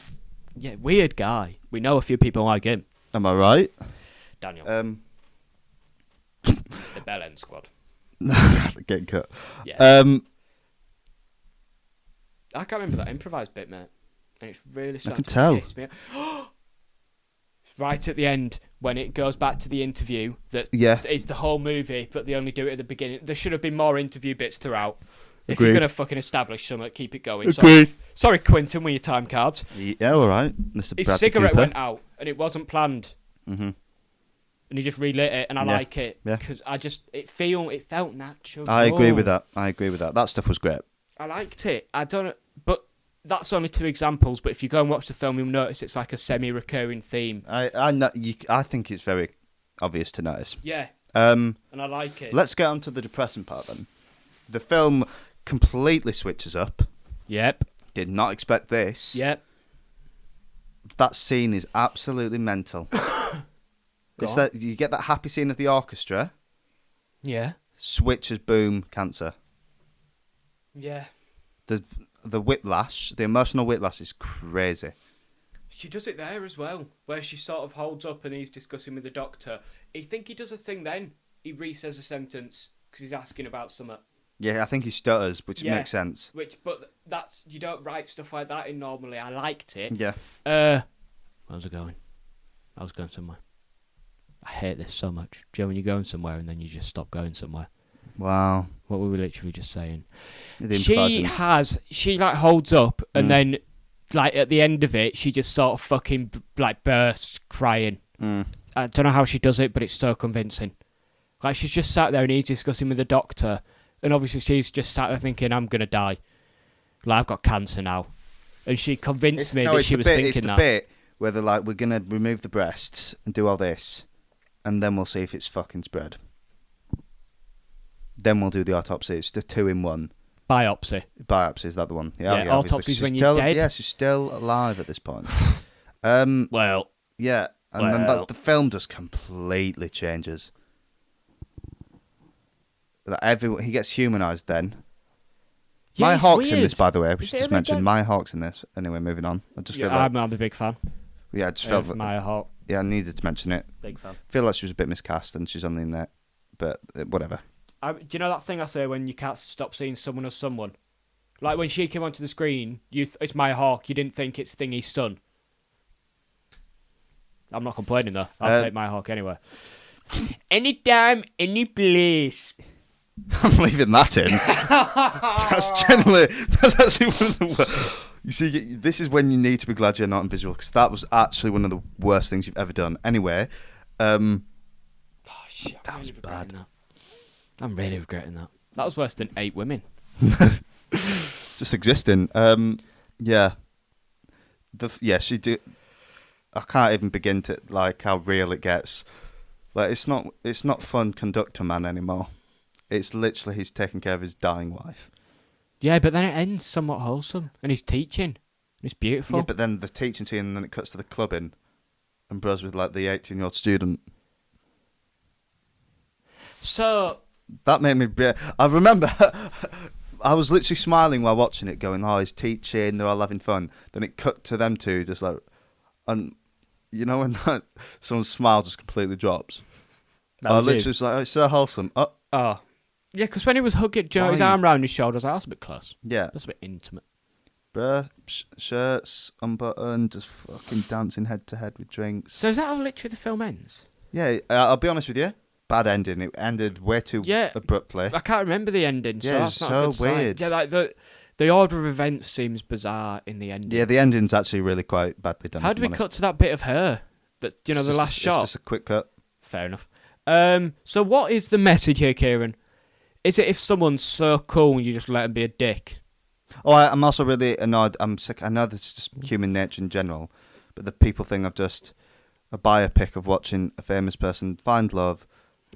Yeah, weird guy. We know a few people like him. am I right? Daniel, The the Bell End Squad. getting cut. Yeah. I can't remember that improvised bit, mate. And it's really starting can to tell. piss me off. Right at the end, when it goes back to the interview, that Yeah. it's the whole movie, but they only do it at the beginning. There should have been more interview bits throughout. If Agreed. you're going to fucking establish something, keep it going. Agreed. Sorry, Quentin, with your time cards. Yeah, all right, Mr. His Bradley cigarette Cooper. went out, and it wasn't planned. Mm-hmm. And he just relit it, and I Yeah. like it. Yeah. Because it felt natural. I agree with that. That stuff was great. I liked it. I don't know, but that's only two examples. But if you go and watch the film, you'll notice it's like a semi-recurring theme. I know. I think it's very obvious to notice. Yeah, Um, and I like it. let's get on to the depressing part then. The film completely switches up. Yep. Did not expect this. Yep. That scene is absolutely mental. It's on. that you get that happy scene of the orchestra. Yeah. Switches, boom, cancer. Yeah. The whiplash, the emotional whiplash is crazy. She does it there as well, where she sort of holds up and he's discussing with the doctor. I think he does a thing then. He re-says a sentence because he's asking about something. Yeah, I think he stutters, which Yeah. makes sense. But that's, you don't write stuff like that in normally. I liked it. Yeah. Where was I going? I was going somewhere. I hate this so much. Do you know when you're going somewhere and then you just stop going somewhere? Wow. What were we literally just saying? The She like holds up and then like at the end of it, she just sort of fucking like bursts crying. I don't know how she does it, but it's so convincing. Like she's just sat there and he's discussing with the doctor, and obviously she's just sat there thinking, "I'm gonna die. Like I've got cancer now," and she convinced me that she was thinking it's the that. bit where they're like, we're going to remove the breasts and do all this, and then we'll see if it's fucking spread. Then we'll do the autopsy. It's the 2-in-1. Biopsy. Biopsy, is that the one? Yeah, obviously. autopsy's She's when you're still, dead. Yeah, she's still alive at this point. Well, Yeah, and then Well. the film just completely changes. That he gets humanised then. yeah, My it's Hawk's in weird. this, by the way. We Is should it just ever mention dead? My Hawk's in this. Anyway, moving on. I just feel Yeah, like, I'm a big fan yeah, I just felt of Maya Hawke. yeah, I needed to mention it. Big fan. Feel like she was a bit miscast and she's only in there, but whatever. Do you know that thing I say when you can't stop seeing someone as someone? Like when she came onto the screen, it's Maya Hawke. You didn't think it's Thingy's son. I'm not complaining though. I'll take Maya Hawke anyway. Anytime, any place. I'm leaving that in. That's actually one of the worst. You see, this is when you need to be glad you're not in visual, because that was actually one of the worst things you've ever done. Anyway, Oh, shit, That was bad. I'm really regretting that. That was worse than 8 women. just existing. Yeah. She do. I can't even begin to like how real it gets. Like it's not fun conductor man anymore. It's literally he's taking care of his dying wife. Yeah, but then it ends somewhat wholesome, and he's teaching. It's beautiful. Yeah, but then the teaching scene, and then it cuts to the clubbing, and bros with like the 18-year-old student. So That made me. I remember. I was literally smiling while watching it, going, "Oh, he's teaching. They're all having fun." Then it cut to them two, just like, and You know when that someone's smile just completely drops. That was literally, you. it's like it's so wholesome. Oh, Oh. Yeah, because when he was hugging, do you know, his Why? arm around his shoulder, I was like, that's a bit close. yeah, That's a bit intimate. bruh, shirts unbuttoned, just fucking dancing head to head with drinks. So is that how literally the film ends? Yeah, I'll be honest with you. Bad ending. It ended way too abruptly. I can't remember the ending, so Yeah, that's it's not a good so sign. weird. Yeah, like the order of events seems bizarre in the ending. Yeah, the ending's actually really quite badly done. How do we cut to that bit of her? That the last shot. It's just a quick cut. Fair enough. So what is the message here, Kieran? Is it if someone's so cool, you just let them be a dick? Oh, I'm also really annoyed. I'm sick. I know this is just human nature in general, but the people thing of just a biopic of watching a famous person find love,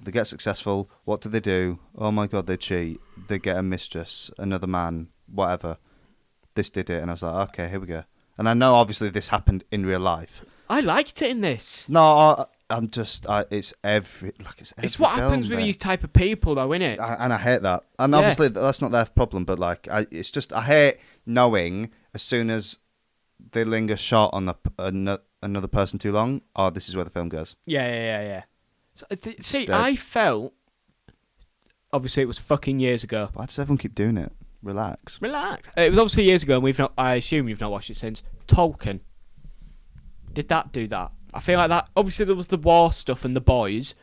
they get successful. What do? Oh my god, they cheat. They get a mistress, another man, whatever. This did it, and I was like, okay, here we go. And I know obviously this happened in real life. I liked it in this. No, I'm just. It's every. It's what happens with these type of people, though, innit? And I hate that. And obviously that's not their problem, but like, it's just I hate knowing as soon as they linger shot on another person too long. Oh, this is where the film goes. Yeah. So, see, dead. I felt. Obviously, it was fucking years ago. Why does everyone keep doing it? Relax. It was obviously years ago, and we've not. I assume you've not watched it since. Tolkien. Did that do that? I feel like that. Obviously, there was the war stuff and the boys,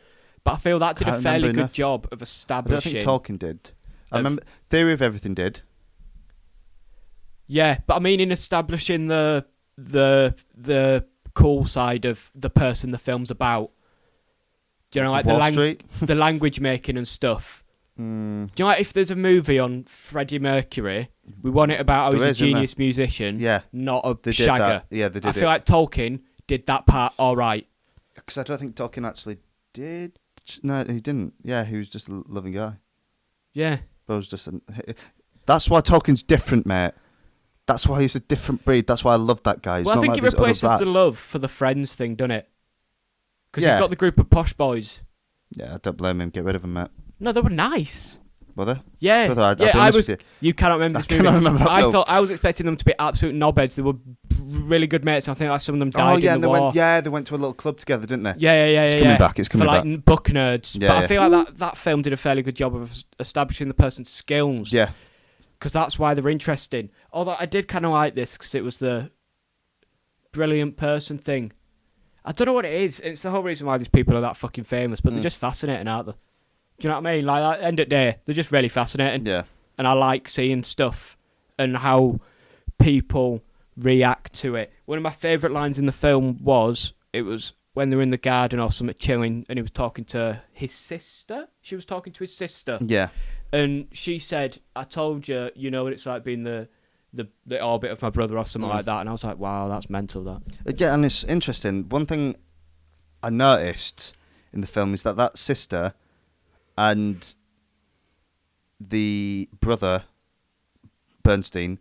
but I feel that did a fairly good job of I don't establishing. think Tolkien did. I remember Theory of Everything did. Yeah, but I mean, in establishing the cool side of the person the film's about. Do you know, like Wall Street? the language making and stuff. Do you know, like, if there's a movie on Freddie Mercury, we want it about how he's a genius musician, not a they shagger. Did that. Yeah, they did. I feel like Tolkien did that part all right. Because I don't think Tolkien actually did. No, he didn't. Yeah, he was just a loving guy. Yeah. But it was just. That's why Tolkien's different, mate. That's why he's a different breed. That's why I love that guy. He's Well, I not think like it these other replaces brats. the love for the friends thing, doesn't it? Because Yeah. he's got the group of posh boys. Yeah, I don't blame him. Get rid of him, mate. No, they were nice. Were they? Yeah, Brother, I'll be I honest was. with You cannot remember I this movie. cannot remember that film. I was expecting them to be absolute knobheads. They were really good mates. And I think like some of them died and in the they war. they went to a little club together, didn't they? Yeah. It's coming back. It's coming for back. like book nerds. Yeah, but I yeah. feel like that film did a fairly good job of establishing the person's skills. Yeah. Because that's why they're interesting. Although I did kind of like this because it was the brilliant person thing. I don't know what it is. It's the whole reason why these people are that fucking famous, but they're just fascinating, aren't they? Do you know what I mean? Like, at the end of the day, they're just really fascinating. Yeah. And I like seeing stuff and how people react to it. One of my favourite lines in the film was when they were in the garden or something chilling and he was talking to his sister. She was talking to his sister. Yeah. And she said, I told you, you know what it's like being the orbit of my brother or something like that. And I was like, wow, that's mental, that. Yeah, and it's interesting. One thing I noticed in the film is that sister and the brother, Bernstein,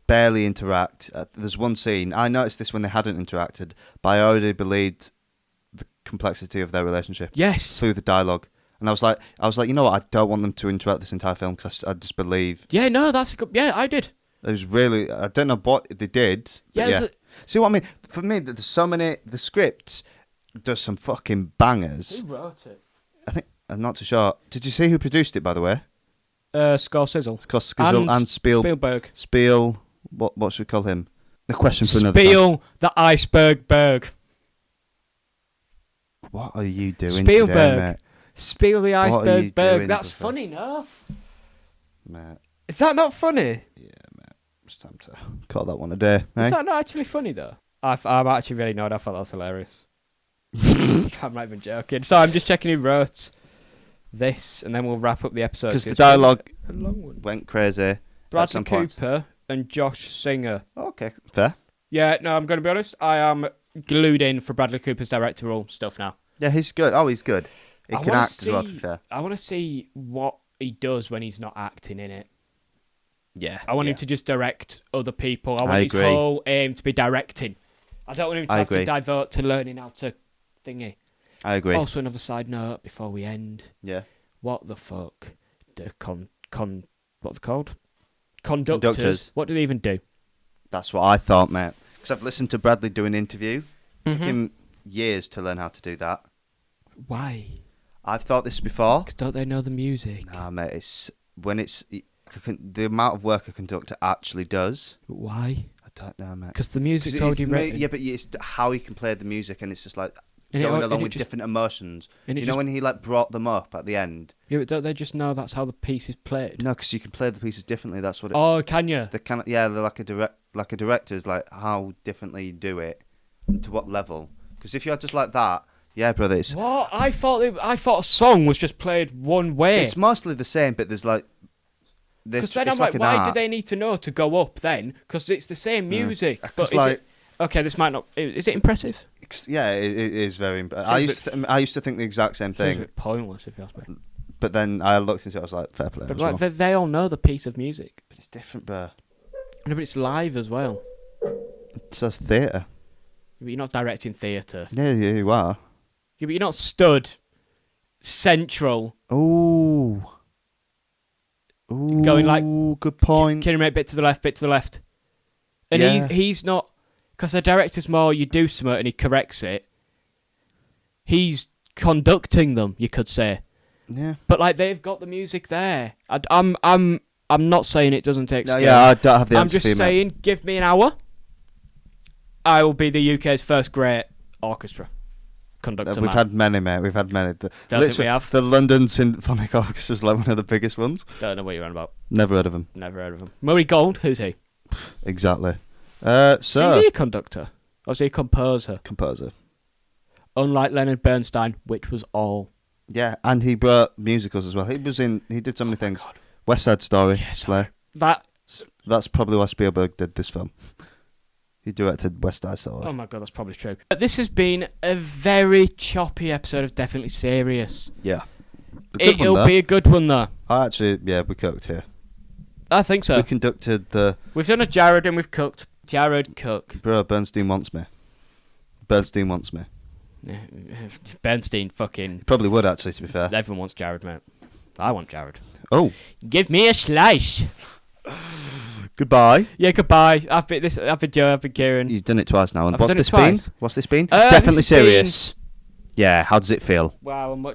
barely interact. There's one scene, I noticed this when they hadn't interacted, but I already believed the complexity of their relationship. Yes. Through the dialogue. And I was like, you know what, I don't want them to interact this entire film because I just believe. Yeah, no, that's a good. Yeah, I did. It was really, I don't know what they did. Yeah. See what I mean? For me, there's so many, the script does some fucking bangers. Who wrote it? I think, I'm not too sure. Did you see who produced it, by the way? Scorsese. Scorsese and Spielberg. What should we call him? The question for another time. The Iceberg Berg. What are you doing Spielberg. today, mate? Spiel the What are you Iceberg Berg. doing, That's brother? funny, no? Mate. Is that not funny? Yeah, mate. It's time to call that one a day, eh? Is that not actually funny, though? I'm actually really annoyed. I thought that was hilarious. I'm not even joking. So I'm just checking who wrote this, and then we'll wrap up the episode. Because the dialogue a long one. went crazy. Bradley Cooper and Josh Singer. Okay, fair. Yeah, no, I'm going to be honest. I am glued in for Bradley Cooper's directorial stuff now. Yeah, he's good. Oh, he's good. He I can wanna act as well, to be fair. I want to see what he does when he's not acting in it. Yeah. I want him to just direct other people. I want his agree. whole aim to be directing. I don't want him to have to divert to learning how to thingy. I agree. Also, another side note before we end. Yeah. What the fuck? The what's it called? Conductors. What do they even do? That's what I thought, mate. Because I've listened to Bradley do an interview. Took him years to learn how to do that. Why? I've thought this before. 'Cause don't they know the music? Nah, mate. It's when it's the amount of work a conductor actually does. But why? I don't know, mate. Because the music's already written. Yeah, but it's how he can play the music, and it's just like And going and along with just, different emotions. and it You know just- when he like brought them up at the end. Yeah, but don't they just know that's how the piece is played? No, because you can play the pieces differently. That's what it. Oh, can you? The kind of they're like a director's like how differently you do it, and to what level. Because if you're just like that, yeah, brother, it's What? I thought a song was just played one way. it's mostly the same, but there's like. Because then I'm like, why do they need to know to go up then? Because it's the same music. But is like, okay, this might not. Is it impressive? yeah, it is very. Seems I used to think the exact same Seems a thing, bit pointless if you ask me. but then I looked into it. I was like, fair play. But as like, well. they all know the piece of music. But it's different, bro. No, but it's live as well. It's just theatre. But you're not directing theatre. Yeah, you are. Yeah, but you're not stood central. Ooh. Going like, good point. Kieran, mate, bit to the left. And Yeah. he's not, because the director's more, you do something and he corrects it. He's conducting them, you could say. Yeah. But like they've got the music there. I'm not saying it doesn't take skill. Yeah, I don't have the I'm answer just for you, mate. saying, give me an hour. I will be the UK's first great orchestra conductor. We've man. had many, mate. We've had many. Don't think we have. The London Symphonic Orchestra is like one of the biggest ones. Don't know what you're on about. Never heard of him. Never heard of him. Murray Gold, who's he? Exactly. So So, is he a conductor? Or is he a composer? composer. Unlike Leonard Bernstein, which was all. Yeah, and he brought musicals as well. He did so many things. God. West Side Story. Yeah, Slay. That. That's probably why Spielberg did this film. He directed West Side Story. Oh my god, that's probably true. This has been a very choppy episode of Definitely Serious. Yeah. A good one, It'll though. be a good one though. We cooked here. I think so. We conducted the... We've done a Jared and we've cooked. Jared Cook. Bro, Bernstein wants me. Yeah, Bernstein fucking. Probably would, actually, to be fair. Everyone wants Jared, mate. I want Jared. Oh. Give me a slice. Goodbye. Yeah, goodbye. I've been Joe, I've been Kieran. You've done it twice now. And I've what's done it this been? twice. What's this been? This Definitely has been- Serious. Yeah, how does it feel? Wow,